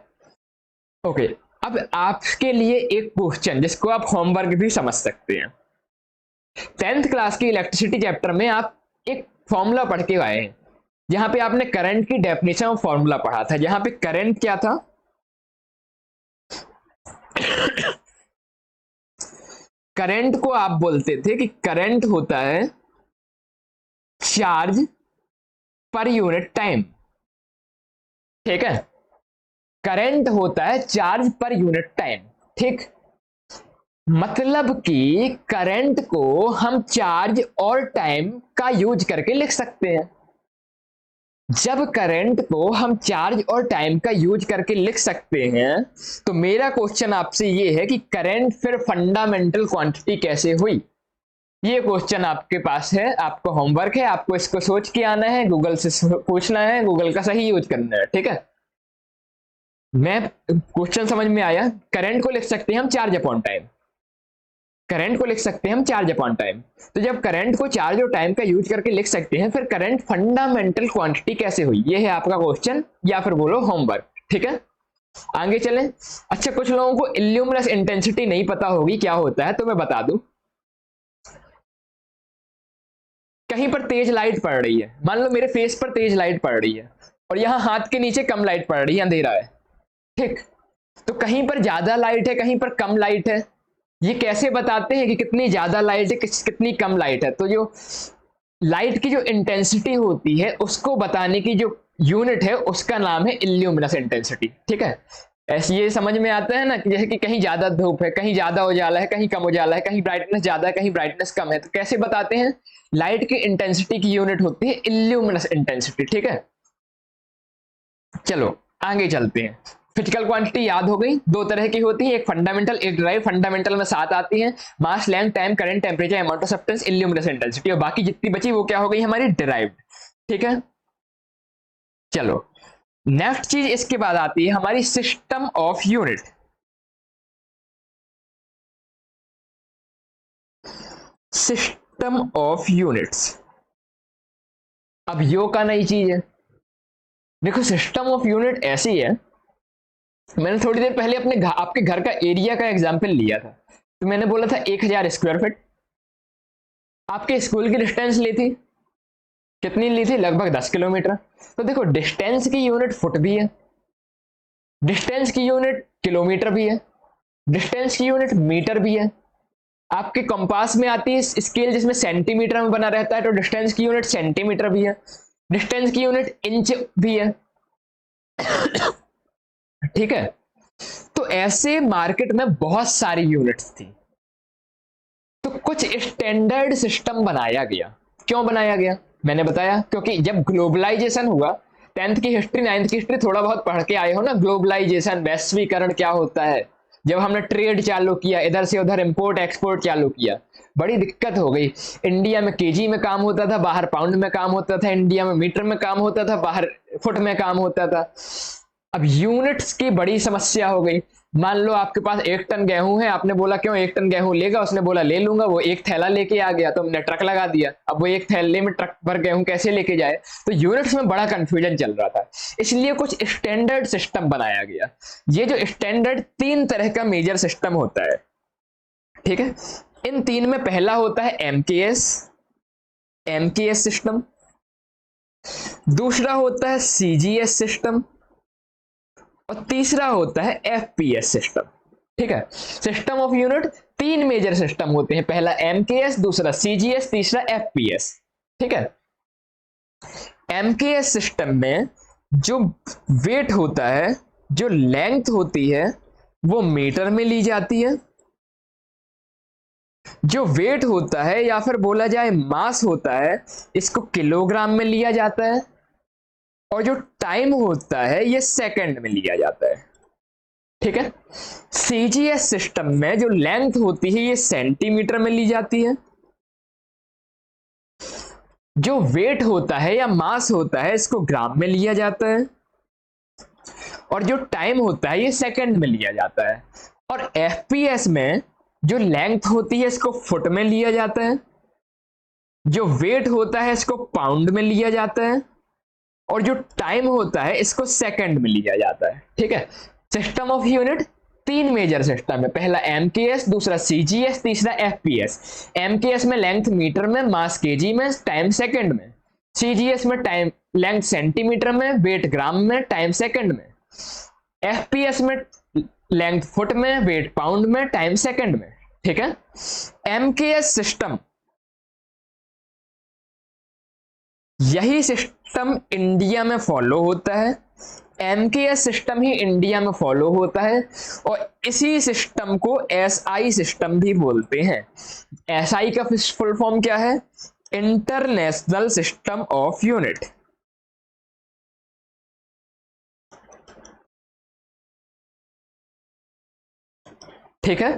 ओके, अब आपके लिए एक क्वेश्चन जिसको आप होमवर्क भी समझ सकते हैं। 10th क्लास की इलेक्ट्रिसिटी चैप्टर में आप एक फॉर्मूला पढ़ के आए हैं, जहां पे आपने करंट की डेफिनेशन और फॉर्मूला पढ़ा था, जहां पे करंट क्या था, करंट को आप बोलते थे कि करंट होता है चार्ज पर यूनिट टाइम, ठीक है। करंट होता है चार्ज पर यूनिट टाइम, ठीक। मतलब कि करंट को हम चार्ज और टाइम का यूज करके लिख सकते हैं। जब करंट को हम चार्ज और टाइम का यूज करके लिख सकते हैं तो मेरा क्वेश्चन आपसे यह है कि करंट फिर फंडामेंटल क्वांटिटी कैसे हुई। ये क्वेश्चन आपके पास है, आपको होमवर्क है, आपको इसको सोच के आना है, गूगल से पूछना है, गूगल का सही यूज करना है, ठीक है। मैं क्वेश्चन समझ में आया। करंट को लिख सकते हैं हम चार्ज अपॉन टाइम, करंट को लिख सकते हैं हम चार्ज अपॉन टाइम। तो जब करंट को चार्ज और टाइम का यूज करके लिख सकते हैं, फिर करंट फंडामेंटल क्वांटिटी कैसे हुई, ये है आपका क्वेश्चन, या फिर बोलो होमवर्क, ठीक है। आगे चलें। अच्छा, कुछ लोगों को इल्यूमिनस इंटेंसिटी नहीं पता होगी क्या होता है, तो मैं बता दूं। कहीं पर तेज लाइट पड़ रही है, मान लो मेरे फेस पर तेज लाइट पड़ रही है और यहां हाथ के नीचे कम लाइट पड़ रही है, अंधेरा है, ठीक। तो कहीं पर ज्यादा लाइट है, कहीं पर कम लाइट है। ये कैसे बताते हैं कि कितनी ज्यादा लाइट है, कितनी कम लाइट है, तो जो लाइट की जो इंटेंसिटी होती है उसको बताने की जो यूनिट है उसका नाम है इल्यूमिनस इंटेंसिटी, ठीक है। ऐसे ये समझ में आता है ना, कि जैसे कि कहीं ज्यादा धूप है, कहीं ज्यादा उजाला है, कहीं कम उजाला है, कहीं ब्राइटनेस ज्यादा है, कहीं ब्राइटनेस कम है, तो कैसे बताते हैं, लाइट की इंटेंसिटी की यूनिट होती है इल्यूमिनस इंटेंसिटी, ठीक है। चलो आगे चलते हैं। फिजिकल क्वांटिटी याद हो गई, 2 तरह की होती है, एक फंडामेंटल, एक डिराइव। फंडामेंटल में 7 आती हैं, mass, length, time, current, temperature, amount of substance, इल्यूमिनेस intensity, और बाकी जितनी बची वो क्या हो गई हमारी, डिराइव्ड, ठीक है। चलो नेक्स्ट चीज इसके बाद आती है हमारी system of unit. System of units, अब यो का नई चीज है। देखो सिस्टम ऑफ यूनिट ऐसी है, मैंने थोड़ी देर पहले आपके घर का एरिया का एग्जाम्पल लिया था, तो मैंने बोला था 1000 स्क्वायर फीट। आपके स्कूल की डिस्टेंस ली थी, कितनी ली थी, लगभग 10 किलोमीटर। तो देखो डिस्टेंस की यूनिट फुट भी है, डिस्टेंस की यूनिट किलोमीटर भी है, डिस्टेंस की यूनिट मीटर भी है। आपके कंपास में आती है स्केल जिसमें सेंटीमीटर में बना रहता है, तो डिस्टेंस की यूनिट सेंटीमीटर भी है। डिस्टेंस की यूनिट इंच भी है। ठीक है, तो ऐसे मार्केट में बहुत सारी यूनिट्स थी, तो कुछ स्टैंडर्ड सिस्टम बनाया गया। क्यों बनाया गया? मैंने बताया क्योंकि जब ग्लोबलाइजेशन हुआ, 10th की हिस्ट्री 9th की हिस्ट्री थोड़ा बहुत पढ़ के आए हो ना, ग्लोबलाइजेशन वैश्वीकरण क्या होता है, जब हमने ट्रेड चालू किया, इधर से उधर इंपोर्ट एक्सपोर्ट चालू किया, बड़ी दिक्कत हो गई। इंडिया में केजी में काम होता था, बाहर पाउंड में काम होता था। इंडिया में मीटर में काम होता था, बाहर फुट में काम होता था। अब यूनिट्स की बड़ी समस्या हो गई। मान लो आपके पास 1 टन गेहूं है, आपने बोला क्यों 1 टन गेहूं लेगा, उसने बोला ले लूंगा, वो एक थैला लेके आ गया, तो हमने ट्रक लगा दिया। अब वो एक थैले में ट्रक भर गेहूं कैसे लेके जाए? तो यूनिट्स में बड़ा कंफ्यूजन चल रहा था, इसलिए कुछ स्टैंडर्ड सिस्टम बनाया गया। ये जो स्टैंडर्ड 3 तरह का मेजर सिस्टम होता है, ठीक है। इन 3 में पहला होता है एमकेएस, एमकेएस सिस्टम। दूसरा होता है सीजीएस सिस्टम, और तीसरा होता है एफपीएस सिस्टम। ठीक है, system of unit 3 major system होते हैं, पहला एमकेएस, दूसरा सीजीएस, तीसरा एफपीएस। ठीक है, एमकेएस सिस्टम में जो वेट होता है, जो लेंथ होती है, वो मीटर में ली जाती है। जो वेट होता है या फिर बोला जाए मास होता है, इसको किलोग्राम में लिया जाता है। और जो टाइम होता है ये सेकंड में लिया जाता है। ठीक है, सीजीएस सिस्टम में जो लेंथ होती है ये सेंटीमीटर में ली जाती है। जो वेट होता है या मास होता है इसको ग्राम में लिया जाता है। और जो टाइम होता है ये सेकंड में लिया जाता है। और एफपीएस में जो लेंथ होती है इसको फुट में लिया जाता है। जो वेट होता है इसको पाउंड में लिया जाता है। और जो टाइम होता है इसको सेकंड में लिया जाता है। ठीक है, system of unit 3 major system है, पहला एमकेएस, दूसरा सीजीएस, तीसरा एफपीएस। एमकेएस में लेंथ मीटर में, मास केजी में, टाइम सेकंड में। सीजीएस में टाइम लेंथ सेंटीमीटर में, वेट ग्राम में, टाइम सेकंड में। एफपीएस में लेंथ फुट में, वेट पाउंड में, टाइम सेकंड में। ठीक है, एमकेएस सिस्टम, यही सिस्टम इंडिया में फॉलो होता है। एमकेएस सिस्टम ही इंडिया में फॉलो होता है, और इसी सिस्टम को एसआई सिस्टम भी बोलते हैं। एसआई का फुल फॉर्म क्या है? International system of unit. ठीक है,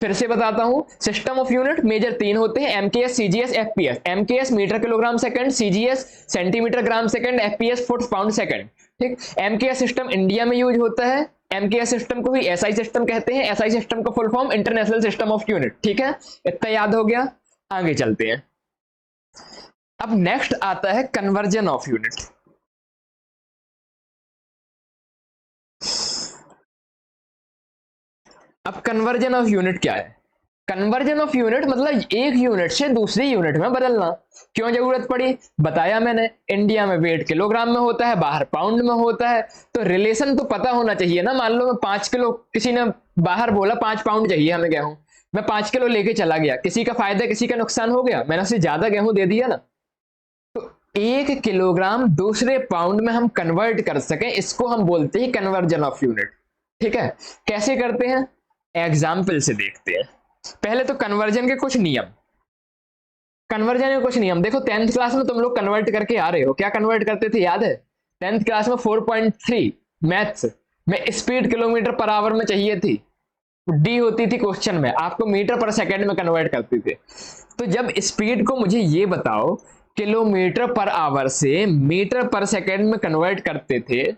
फिर से बताता हूं, सिस्टम ऑफ यूनिट मेजर 3 होते हैं, MKS, CGS, FPS. MKS metre kilogram second, CGS centimetre gram second, FPS foot pound second. ठीक, एमकेएस सिस्टम इंडिया में यूज होता है। एमकेएस सिस्टम को भी एसआई सिस्टम कहते हैं। एसआई सिस्टम का full form international system of unit. ठीक है, इतना याद हो गया, आगे चलते हैं। अब नेक्स्ट आता है कन्वर्जन ऑफ यूनिट। अब कन्वर्जन ऑफ यूनिट क्या है? कन्वर्जन ऑफ यूनिट मतलब एक यूनिट से दूसरी यूनिट में बदलना। क्यों जरूरत पड़ी? बताया मैंने, इंडिया में वेट किलोग्राम में होता है, बाहर पाउंड में होता है, तो रिलेशन तो पता होना चाहिए ना। मान लो मैं 5 किलो, किसी ने बाहर बोला 5 पाउंड चाहिए हमें गेहूं, मैं 5 किलो लेके चला गया, किसी का फायदा किसी का नुकसान हो गया, मैंने उससे ज्यादा गेहूं दे दिया ना। तो 1 किलोग्राम दूसरे पाउंड में हम कन्वर्ट कर सकें, इसको हम बोलते हैं कन्वर्जन ऑफ यूनिट। ठीक है, कैसे करते हैं? एग्जाम्पल से देखते हैं। पहले तो कन्वर्जन के कुछ नियम। कन्वर्जन के कुछ नियम देखो, 10th क्लास में तुम लोग कन्वर्ट करके आ रहे हो, क्या कन्वर्ट करते थे याद है? 10th क्लास में 4.3 मैथ्स में स्पीड किलोमीटर पर आवर में चाहिए थी, डी होती थी क्वेश्चन में, आपको मीटर पर सेकंड में कन्वर्ट करते थे। तो जब स्पीड को मुझे ये बताओ किलोमीटर पर आवर से मीटर पर सेकंड में कन्वर्ट करते थे,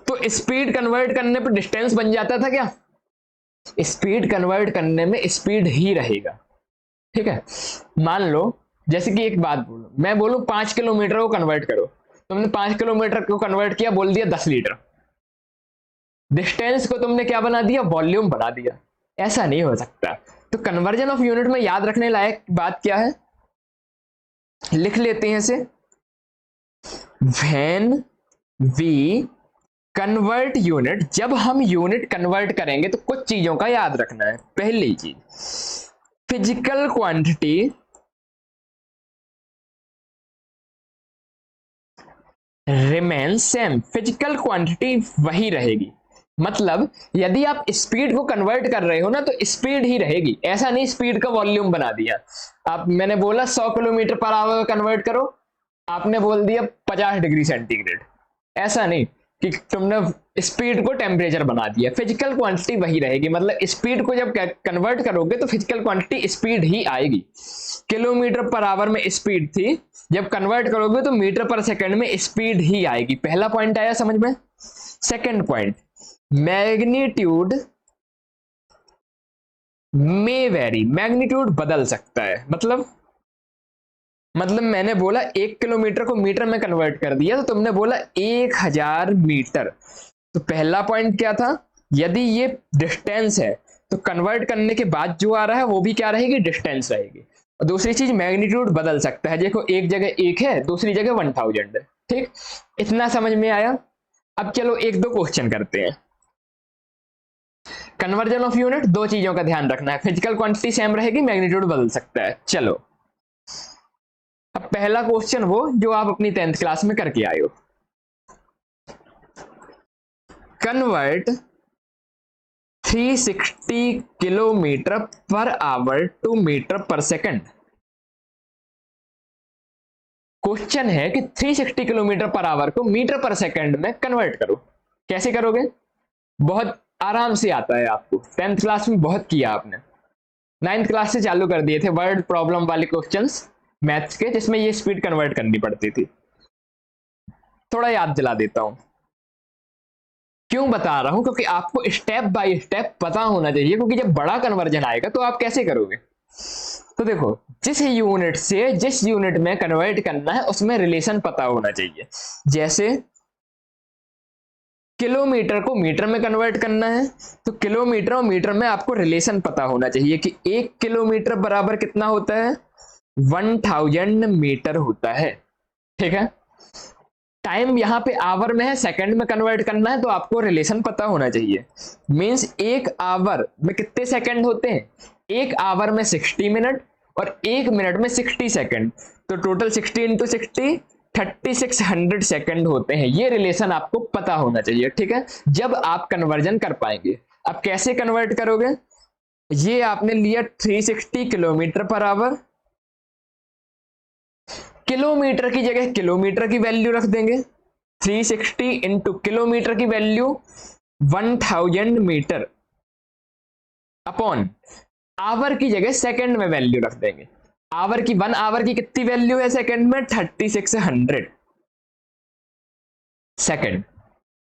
तो स्पीड कन्वर्ट करने पर डिस्टेंस बन जाता था क्या? स्पीड कन्वर्ट करने में स्पीड ही रहेगा। ठीक है, मान लो जैसे कि एक बात बोलो, मैं बोलूं 5 किलोमीटर को कन्वर्ट करो, तुमने 5 किलोमीटर को कन्वर्ट किया, बोल दिया 10 लीटर। डिस्टेंस को तुमने क्या बना दिया? वॉल्यूम बना दिया। ऐसा नहीं हो सकता। तो कन्वर्जन ऑफ यूनिट में याद रखने लायक बात क्या है, लिख लेते हैं इसे। व्हेन वी कन्वर्ट यूनिट, जब हम यूनिट कन्वर्ट करेंगे तो कुछ चीजों का याद रखना है। पहली चीज, physical quantity remain same, physical quantity वही रहेगी। मतलब यदि आप स्पीड को कन्वर्ट कर रहे हो ना तो स्पीड ही रहेगी, ऐसा नहीं स्पीड का वॉल्यूम बना दिया। आप, मैंने बोला 100 किलोमीटर पर आवर कन्वर्ट करो, आपने बोल दिया 50 डिग्री सेंटीग्रेड, ऐसा नहीं कि तुमने स्पीड को टेम्परेचर बना दिया। फिजिकल क्वांटिटी वही रहेगी, मतलब स्पीड को जब कन्वर्ट करोगे तो फिजिकल क्वांटिटी स्पीड ही आएगी। किलोमीटर पर आवर में स्पीड थी, जब कन्वर्ट करोगे तो मीटर पर सेकंड में स्पीड ही आएगी। पहला पॉइंट आया समझ में। सेकंड पॉइंट, मैग्नीट्यूड में वेरी, मैग्नीट्यूड बदल सकता है। मतलब मैंने बोला 1 किलोमीटर को मीटर में कन्वर्ट कर दिया, तो तुमने बोला 1000 मीटर। तो पहला पॉइंट क्या था, यदि ये डिस्टेंस है तो कन्वर्ट करने के बाद जो आ रहा है वो भी क्या रहेगी, डिस्टेंस रहेगी। और दूसरी चीज, मैग्नीट्यूड बदल सकता है। देखो एक जगह 1 है, दूसरी जगह 1000 है। ठीक, इतना समझ में आया। अब चलो एक दो क्वेश्चन करते हैं। कन्वर्जन ऑफ यूनिट, दो चीजों का ध्यान रखना है, फिजिकल क्वांटिटी सेम रहेगी, मैग्नीट्यूड बदल सकता है। चलो अब पहला क्वेश्चन वो जो आप अपनी 10th क्लास में करके आए हो। Convert 360 kilometre per hour to metre per second. Question है कि 360 किलोमीटर पर आवर को मीटर पर सेकंड में कन्वर्ट करो। कैसे करोगे? बहुत आराम से आता है आपको, 10th क्लास में बहुत किया आपने। 9th क्लास से चालू कर दिए थे वर्ड प्रॉब्लम वाले क्वेश्चंस मैथ्स के, जिसमें ये स्पीड कन्वर्ट करनी पड़ती थी। थोड़ा याद दिला देता हूं। क्यों बता रहा हूं? क्योंकि आपको स्टेप बाय स्टेप पता होना चाहिए, क्योंकि जब बड़ा कन्वर्जन आएगा तो आप कैसे करोगे। तो देखो, जिस यूनिट से जिस यूनिट में कन्वर्ट करना है उसमें रिलेशन पता होना चाहिए। जैसे किलोमीटर को मीटर में कन्वर्ट करना है तो किलोमीटर और मीटर में आपको रिलेशन पता होना चाहिए कि 1 किलोमीटर बराबर कितना होता है, 1000 मीटर होता है। ठीक है, टाइम यहां पे आवर में है, सेकंड में कन्वर्ट करना है तो आपको रिलेशन पता होना चाहिए। मींस 1 आवर में कितने सेकंड होते हैं, 1 आवर में 60 मिनट और 1 मिनट में 60 सेकंड, तो टोटल 60 इंटू 60 3600 सेकंड होते हैं। ये रिलेशन आपको पता होना चाहिए। ठीक है, जब आप कन्वर्जन कर पाएंगे। अब कैसे कन्वर्ट करोगे, ये आपने लिया 360 किलोमीटर पर आवर, किलोमीटर की जगह किलोमीटर की वैल्यू रख देंगे, 360 इंटू किलोमीटर की वैल्यू 1000 मीटर अपॉन आवर की जगह सेकंड में वैल्यू रख देंगे। आवर की 1 आवर की कितनी वैल्यू है सेकंड में, 3600 सेकंड।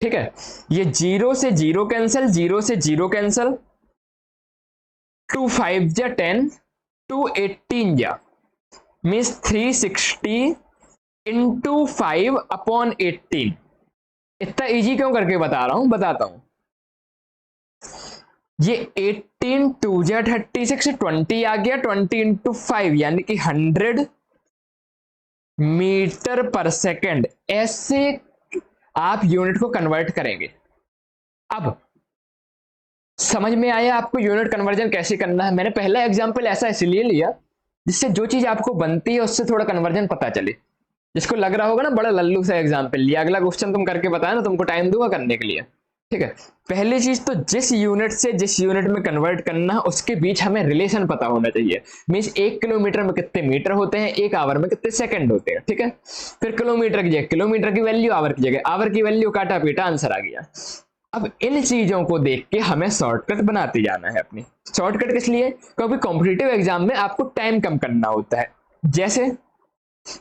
ठीक है, ये 0 से 0 कैंसिल, 0 से 0 कैंसिल, 2 5 जा 10, 2 18 जा, मीन्स 360 इंटू 5 अपॉन 18। इतना इजी क्यों करके बता रहा हूं, बताता हूं। ये 18 2 जा 36, 20 आ गया, 20 इंटू 5 यानी कि 100 मीटर पर सेकंड। ऐसे आप यूनिट को कन्वर्ट करेंगे। अब समझ में आया आपको यूनिट कन्वर्जन कैसे करना है। मैंने पहला एग्जांपल ऐसा इसलिए लिया जिससे जो चीज आपको बनती है उससे थोड़ा कन्वर्जन पता चले। जिसको लग रहा होगा ना बड़ा लल्लू सा एग्जांपल लिया, अगला क्वेश्चन तुम करके बताया ना, तुमको टाइम दूंगा करने के लिए। ठीक है, पहली चीज तो जिस यूनिट से जिस यूनिट में कन्वर्ट करना है उसके बीच हमें रिलेशन पता होना चाहिए। मींस 1 किलोमीटर में कितने मीटर होते हैं, 1 आवर में कितने सेकंड होते हैं। ठीक है, फिर किलोमीटर की जगह किलोमीटर की वैल्यू, आवर की जगह आवर की वैल्यू, काटा पीटा आंसर आ गया। अब इन चीजों को देख के हमें शॉर्टकट बनाते जाना है अपनी। शॉर्टकट किस लिए? क्योंकि कॉम्पिटिटिव एग्जाम में आपको टाइम कम करना होता है। जैसे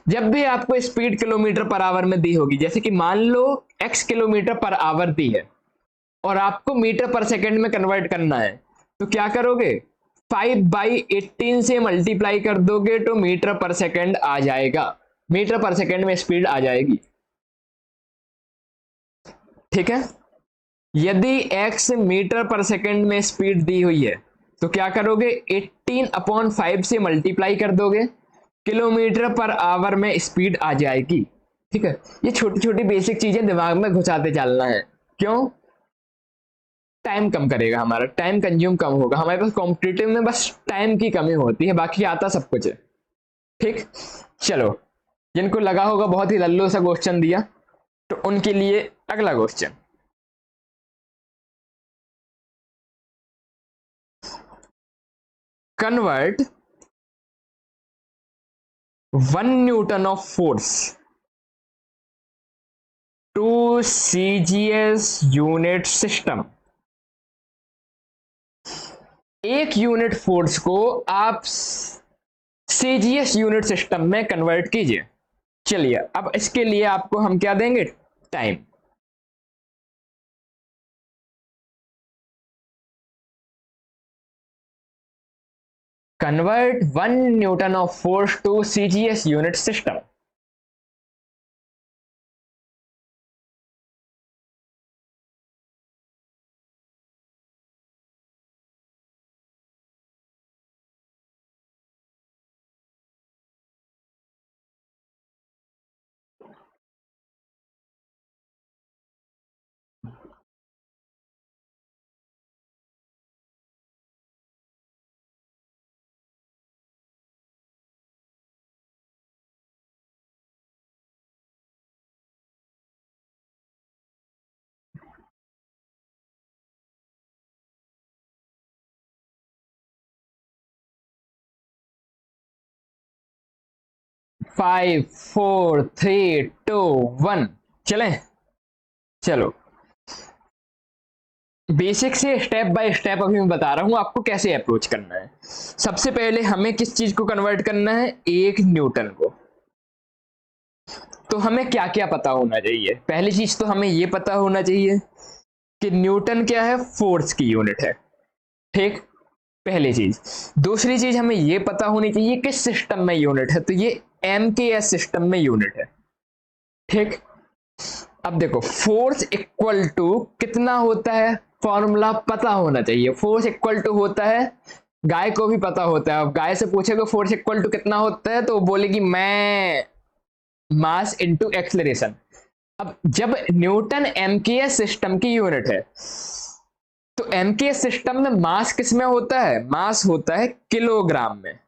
जब भी आपको स्पीड किलोमीटर पर आवर में दी होगी, जैसे कि मान लो x किलोमीटर पर आवर दी है और आपको मीटर पर सेकंड में कन्वर्ट करना है, तो क्या करोगे, 5/18 से मल्टीप्लाई कर दोगे तो मीटर पर सेकंड आ जाएगा। मीटर पर सेकंड में स्पीड आ जाएगी। ठीक है, यदि x मीटर पर सेकंड में स्पीड दी हुई है तो क्या करोगे, 18/5 से मल्टीप्लाई कर दोगे, किलोमीटर पर आवर में स्पीड आ जाएगी। ठीक है, ये छोटी छोटी बेसिक चीजें दिमाग में घुसाते चलना है। क्यों? टाइम कम करेगा, हमारा टाइम कंज्यूम कम होगा। हमारे पास कॉम्पिटिटिव में बस टाइम की कमी होती है, बाकी आता सब कुछ है। ठीक, चलो, जिनको लगा होगा बहुत ही लल्लू सा क्वेश्चन दिया, तो उनके लिए अगला question. Convert 1 newton of force to CGS unit system. एक यूनिट फोर्स को आप सीजीएस यूनिट सिस्टम में कन्वर्ट कीजिए। चलिए, अब इसके लिए आपको हम क्या देंगे? Time. Convert 1 newton of force to CGS unit system. Five, four, three, two, one. चलें? चलो, बेसिक से स्टेप बाय स्टेप अभी मैं बता रहा हूं आपको कैसे अप्रोच करना है। सबसे पहले हमें किस चीज को कन्वर्ट करना है? 1 न्यूटन को। तो हमें क्या क्या पता होना चाहिए? पहली चीज तो हमें यह पता होना चाहिए कि न्यूटन क्या है? फोर्स की यूनिट है। ठीक, पहली चीज। दूसरी चीज हमें यह पता होनी चाहिए किस सिस्टम में यूनिट है, तो ये एमकेएस सिस्टम में यूनिट है। ठीक, अब देखो, फोर्स इक्वल टू कितना होता है? फॉर्मूला पता होना चाहिए। फोर्स इक्वल टू होता है, गाय को भी पता होता है। अब गाय से पूछेगा फोर्स इक्वल टू कितना होता है, तो वो बोलेगी मैं मास इनटू एक्सेलरेशन। अब जब न्यूटन एमकेएस सिस्टम की यूनिट है, तो एमकेएस सिस्टम में मास किस में होता है? मास होता है किलोग्राम में।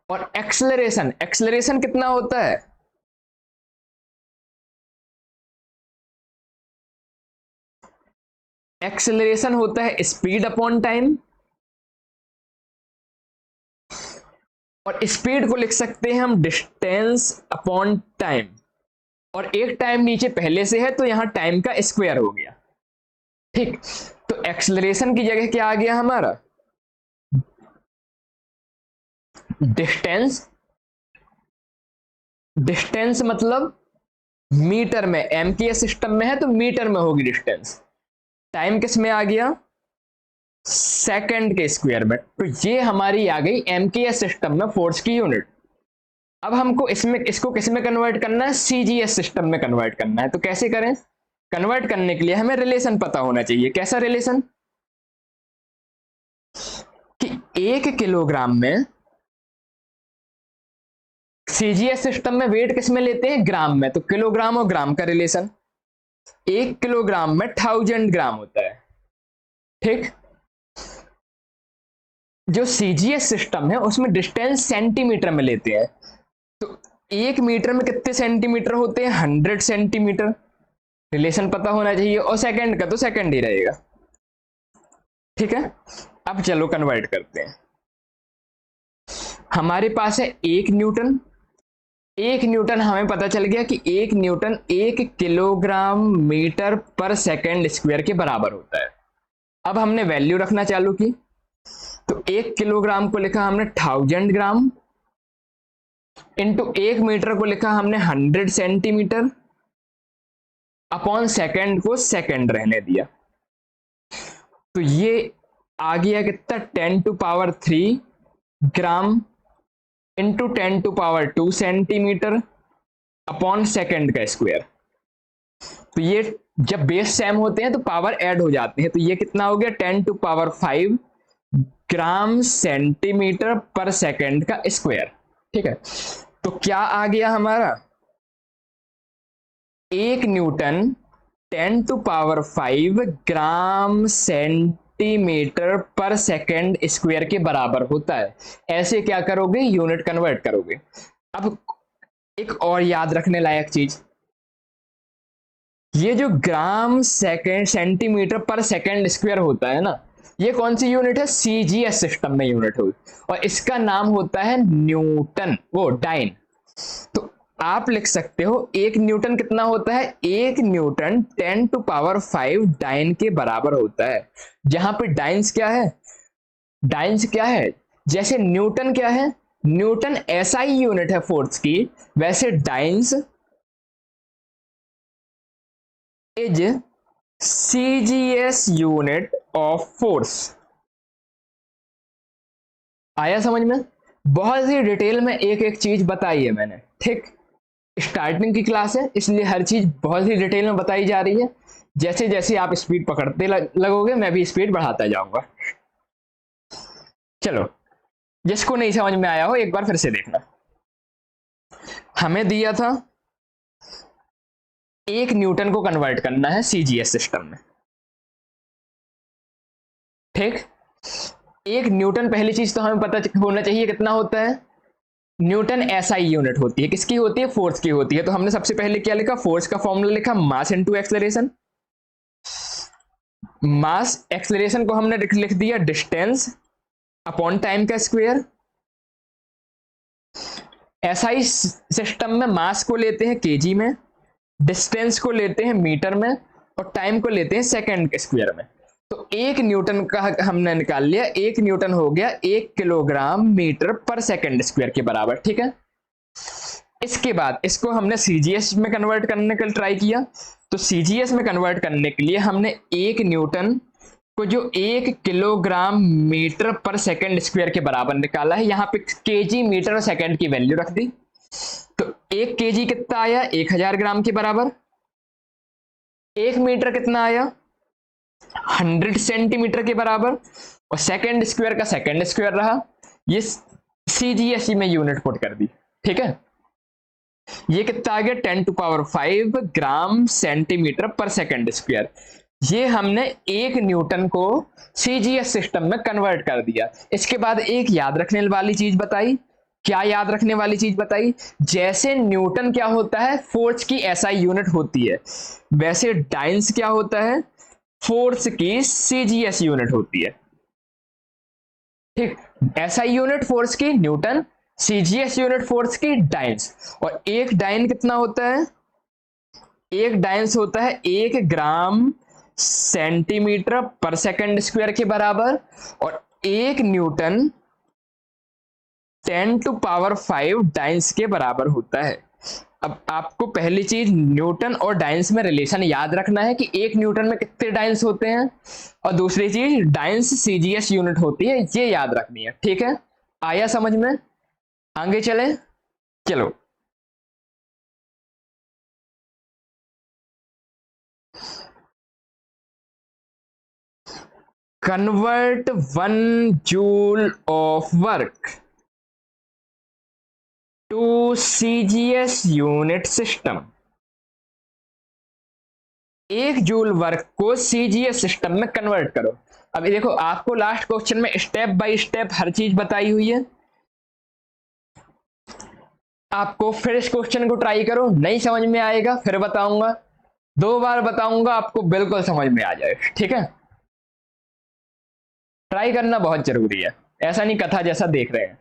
और एक्सेलरेशन, एक्सेलरेशन कितना होता है? एक्सेलरेशन होता है स्पीड अपॉन टाइम। और स्पीड को लिख सकते हैं हम डिस्टेंस अपॉन टाइम। और एक टाइम नीचे पहले से है, तो यहां टाइम का स्क्वायर हो गया। ठीक, तो एक्सेलरेशन की जगह क्या आ गया हमारा? डिस्टेंस। डिस्टेंस मतलब मीटर में, एमकेएस सिस्टम में है तो मीटर में होगी डिस्टेंस। टाइम किस में आ गया? सेकंड के स्क्वायर में। तो ये हमारी आ गई एमकेएस सिस्टम में फोर्स की यूनिट। अब हमको इसको किस में कन्वर्ट करना है? सीजीएस सिस्टम में कन्वर्ट करना है। तो कैसे करें? कन्वर्ट करने के लिए हमें रिलेशन पता होना चाहिए। कैसा रिलेशन? कि 1 किलोग्राम में, सीजीएस सिस्टम में वेट किस में लेते हैं? ग्राम में। तो किलोग्राम और ग्राम का रिलेशन, 1 किलोग्राम में 1000 ग्राम होता है। ठीक, जो सीजीएस सिस्टम है उसमें डिस्टेंस सेंटीमीटर में लेते हैं। तो 1 मीटर में कितने सेंटीमीटर होते हैं? 100 सेंटीमीटर। रिलेशन पता होना चाहिए। और सेकंड का तो सेकंड ही रहेगा। ठीक है, अब चलो कन्वर्ट करते हैं। हमारे पास है 1 न्यूटन। 1 न्यूटन हमें पता चल गया कि 1 Newton 1 kilogram metre per second square के बराबर होता है। अब हमने वैल्यू रखना चालू की, तो 1 किलोग्राम को लिखा हमने 1000 ग्राम, इंटू 1 मीटर को लिखा हमने 100 सेंटीमीटर, अपॉन सेकंड को सेकंड रहने दिया। तो ये आ गया कितना? 10 to power 3 gram into 10 to power 2 centimetre upon second का स्क्वायर। तो ये जब बेस सेम होते हैं तो पावर ऐड हो जाते हैं। तो ये कितना हो गया? 10 टू पावर 5 ग्राम सेंटीमीटर पर सेकंड का स्क्वायर। ठीक है, तो क्या आ गया हमारा? 1 न्यूटन 10⁵ ग्राम सेंटीमीटर पर सेकेंड स्क्वायर के बराबर होता है। ऐसे क्या करोगे, यूनिट कन्वर्ट करोगे। अब एक और याद रखने लायक चीज, ये जो ग्राम सेकेंड सेंटीमीटर पर सेकेंड स्क्वायर होता है ना, ये कौन सी यूनिट है, सीजीएस सिस्टम में यूनिट होगी, और इसका नाम होता है न्यूटन, वो डाइन। तो आप लिख सकते हो एक न्यूटन कितना होता है, एक न्यूटन 10⁵ डाइन के बराबर होता है। जहां पे डाइन्स क्या है, डाइन्स क्या है, जैसे न्यूटन क्या है, न्यूटन एसआई यूनिट है फोर्स की, वैसे dance is CGS unit of force. आया समझ में? बहुत ही डिटेल में एक एक चीज बताई है मैंने, ठीक। स्टार्टिंग की क्लास है इसलिए हर चीज बहुत ही डिटेल में बताई जा रही है। जैसे जैसे आप स्पीड पकड़ते लगोगे मैं भी स्पीड बढ़ाता जाऊंगा। चलो, जिसको नहीं समझ में आया हो एक बार फिर से देखना। हमें दिया था एक न्यूटन को कन्वर्ट करना है सीजीएस सिस्टम में, ठीक। एक न्यूटन, पहली चीज तो हमें पता होना चाहिए कितना होता है, न्यूटन एसआई यूनिट होती है, किसकी होती है, फोर्स की होती है। तो हमने सबसे पहले क्या लिखा, फोर्स का फॉर्मूला लिखा मास इनटू एक्सेलरेशन। मास एक्सेलरेशन को हमने लिख दिया डिस्टेंस अपॉन टाइम का स्क्वायर। एसआई सिस्टम में मास को लेते हैं केजी में, डिस्टेंस को लेते हैं मीटर में, और टाइम को लेते हैं सेकंड के स्क्वायर में। तो एक न्यूटन का हमने निकाल लिया, एक न्यूटन हो गया 1 kilogram metre per second square के बराबर, ठीक है। इसके बाद इसको हमने सीजीएस में कन्वर्ट करने का ट्राई किया। तो सीजीएस में कन्वर्ट करने के लिए हमने एक न्यूटन को जो 1 kilogram metre per second square के बराबर निकाला है, यहां पे केजी मीटर और सेकंड की वैल्यू रख दी। तो 1 केजी कितना आया, 1000 ग्राम के बराबर। 1 मीटर कितना आया, 100 सेंटीमीटर के बराबर, और सेकंड स्क्वायर का सेकंड स्क्वायर रहा। ये सीजीएसई में यूनिट पुट कर दी, ठीक है। ये कितना आ गया, 10⁵ ग्राम सेंटीमीटर पर सेकंड स्क्वायर। ये हमने एक न्यूटन को सीजीएस सिस्टम में कन्वर्ट कर दिया। इसके बाद एक याद रखने वाली चीज बताई, क्या याद रखने वाली चीज बताई, जैसे न्यूटन क्या होता है, फोर्स की एसआई यूनिट होती है, वैसे डाइन्स क्या होता है, फोर्स की सीजीएस यूनिट होती है, ठीक। एसआई यूनिट फोर्स की न्यूटन, सीजीएस यूनिट फोर्स की डाइन्स। और एक डाइन कितना होता है, एक डाइन्स होता है 1 ग्राम सेंटीमीटर पर सेकंड स्क्वायर के बराबर, और एक न्यूटन 10⁵ डाइन्स के बराबर होता है। अब आपको पहली चीज न्यूटन और डाइन्स में रिलेशन याद रखना है कि एक न्यूटन में कितने डाइन्स होते हैं, और दूसरी चीज डाइन्स सीजीएस यूनिट होती है, ये याद रखनी है, ठीक है। आया समझ में? आगे चले, चलो। Convert 1 joule of work to CGS unit system. 1 joule work को सीजीएस सिस्टम में कन्वर्ट करो। अभी देखो, आपको लास्ट क्वेश्चन में स्टेप बाय स्टेप हर चीज बताई हुई है। आपको फिर इस क्वेश्चन को ट्राई करो, नहीं समझ में आएगा फिर बताऊंगा, 2 बार बताऊंगा, आपको बिल्कुल समझ में आ जाए, ठीक है। ट्राई करना बहुत जरूरी है, ऐसा नहीं कथा जैसा देख रहे हैं।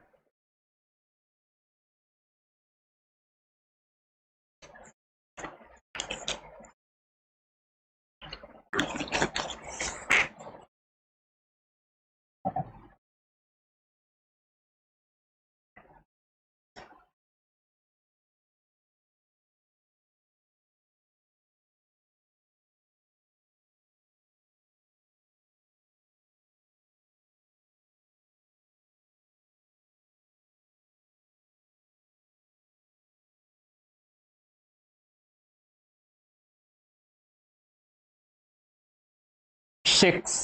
सिक्स,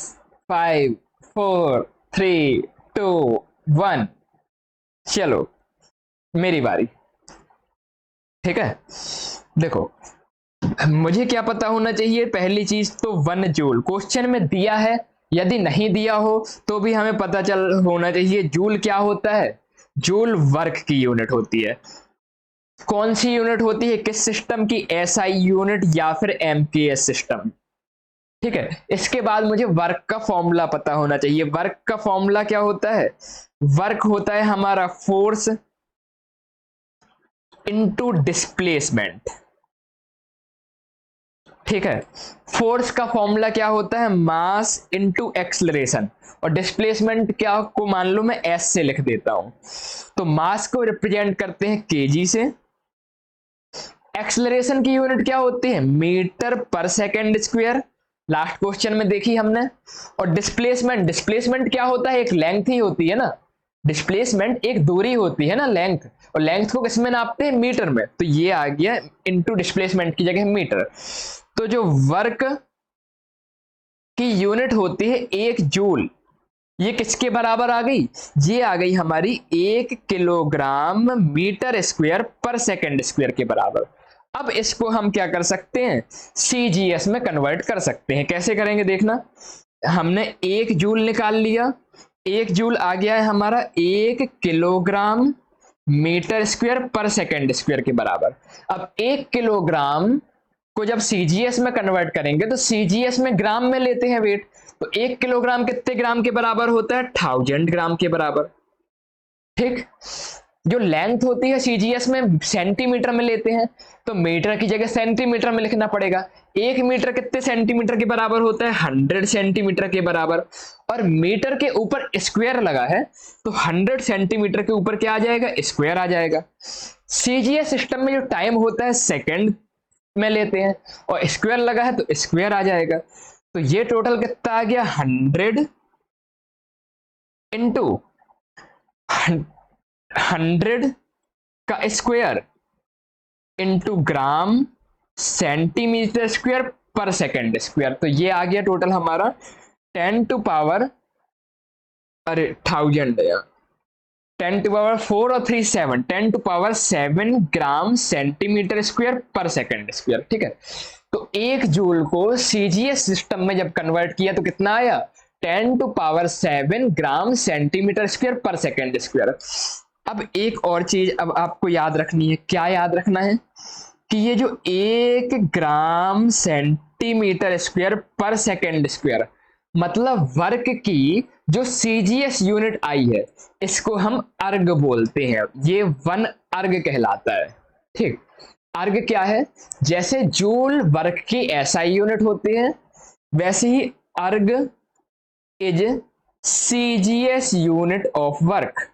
5, 4, 3, 2, 1। चलो मेरी बारी, ठीक है। देखो, मुझे क्या पता होना चाहिए? पहली चीज तो 1 जूल क्वेश्चन में दिया है, यदि नहीं दिया हो तो भी हमें पता चल होना चाहिए जूल क्या होता है। जूल वर्क की यूनिट होती है। कौन सी यूनिट होती है? किस सिस्टम की? एसआई यूनिट या फिर एमकेएस सिस्टम। ठीक है, इसके बाद मुझे वर्क का फॉर्मूला पता होना चाहिए। वर्क का फॉर्मूला क्या होता है? वर्क होता है हमारा फोर्स इनटू डिस्प्लेसमेंट। ठीक है, फोर्स का फॉर्मूला क्या होता है? Mass into acceleration. और डिस्प्लेसमेंट क्या को मान लो मैं एस से लिख देता हूं। तो मास को रिप्रेजेंट करते हैं केजी से। एक्सलरेशन की यूनिट क्या होती है? मीटर पर सेकेंड स्क्वायर, लास्ट क्वेश्चन में देखी हमने। और डिस्प्लेसमेंट, डिस्प्लेसमेंट क्या होता है? एक लेंथ ही होती है ना। डिस्प्लेसमेंट एक दूरी होती है ना, लेंथ। और लेंथ को किसमें नापते हैं? मीटर में। तो ये आ गया इनटू डिस्प्लेसमेंट की जगह मीटर। तो जो वर्क की यूनिट होती है 1 जूल, ये किसके बराबर आ गई? ये आ गई हमारी 1 kilogram metre square per second square के बराबर। अब इसको हम क्या कर सकते हैं? सीजीएस में कन्वर्ट कर सकते हैं। कैसे करेंगे देखना। हमने 1 जूल निकाल लिया। 1 जूल आ गया है हमारा 1 kilogram metre square per second square के बराबर। अब 1 किलोग्राम को जब सीजीएस में कन्वर्ट करेंगे तो सीजीएस में ग्राम में लेते हैं वेट। तो 1 किलोग्राम कितने ग्राम के बराबर होता है? 1000 ग्राम के बराबर। ठीक, जो लेंथ होती है सीजीएस में सेंटीमीटर में लेते हैं, तो मीटर की जगह सेंटीमीटर में लिखना पड़ेगा। 1 मीटर कितने सेंटीमीटर के बराबर होता है? 100 सेंटीमीटर के बराबर। और मीटर के ऊपर स्क्वायर लगा है, तो 100 सेंटीमीटर के ऊपर क्या आ जाएगा? स्क्वायर आ जाएगा। सीजीएस सिस्टम में जो टाइम होता है सेकंड में लेते हैं, और स्क्वायर लगा है तो स्क्वायर आ जाएगा। तो ये टोटल कितना आ गया? 100 इंटू 100 का square into gram centimetre square per second square. तो ये आ गया टोटल हमारा 10 टू पावर, अरे 1000 है, 10 टू पावर 4 और 3 7, 10 to power 7 gram centimetre square per second square. ठीक है, तो 1 जूल को सीजीएस सिस्टम में जब कन्वर्ट किया तो कितना आया? 10 to power 7 gram centimetre square per second square. अब एक और चीज अब आपको याद रखनी है। क्या याद रखना है? कि ये जो 1 ग्राम centimetre square per second square, मतलब वर्क की जो सीजीएस यूनिट आई है, इसको हम अर्ग बोलते हैं। ये 1 अर्ग कहलाता है। ठीक, अर्ग क्या है? जैसे जूल वर्क की एसआई यूनिट होती है, वैसे ही अर्ग is CGS unit of work.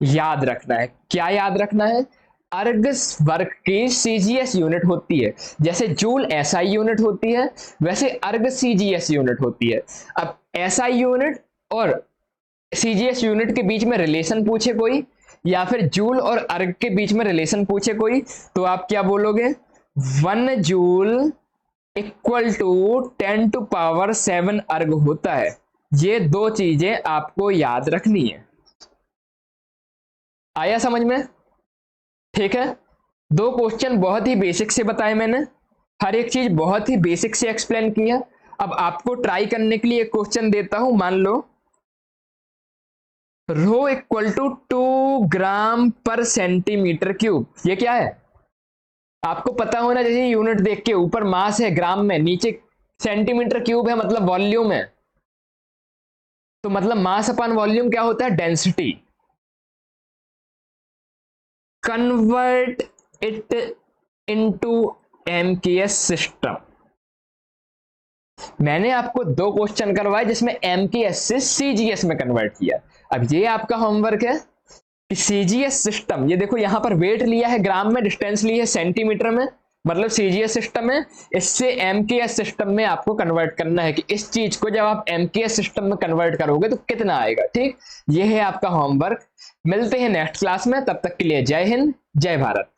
याद रखना है। क्या याद रखना है? अर्ग वर्क की सीजीएस यूनिट होती है। जैसे जूल एसआई यूनिट होती है, वैसे अर्ग सीजीएस यूनिट होती है। अब एसआई यूनिट और सीजीएस यूनिट के बीच में रिलेशन पूछे कोई, या फिर जूल और अर्ग के बीच में रिलेशन पूछे कोई, तो आप क्या बोलोगे? 1 joule equal to 10 to power 7 erg होता है। ये दो चीजें आपको याद रखनी है। आया समझ में? ठीक है, 2 क्वेश्चन बहुत ही बेसिक से बताए मैंने, हर एक चीज बहुत ही बेसिक से एक्सप्लेन किया। अब आपको ट्राई करने के लिए एक क्वेश्चन देता हूं। मान लो रो इक्वल टू 2 ग्राम पर सेंटीमीटर क्यूब। ये क्या है? आपको पता होना चाहिए यूनिट देख के। ऊपर मास है ग्राम में, नीचे सेंटीमीटर क्यूब है, मतलब वॉल्यूम है। तो मतलब मास अपॉन वॉल्यूम क्या होता है? Density. Convert it into MKS system. मैंने आपको 2 क्वेश्चन करवाए जिसमें एमकेएस से सीजीएस में कन्वर्ट किया। अब ये आपका होमवर्क है कि सीजीएस सिस्टम, ये देखो यहां पर वेट लिया है ग्राम में, डिस्टेंस ली है सेंटीमीटर में, मतलब सीजीएस सिस्टम है। इससे एमकेएस सिस्टम में आपको कन्वर्ट करना है कि इस चीज को जब आप एमकेएस सिस्टम में कन्वर्ट करोगे तो कितना आएगा। ठीक, ये है आपका होमवर्क। मिलते हैं नेक्स्ट क्लास में, तब तक के लिए जय हिंद, जय भारत।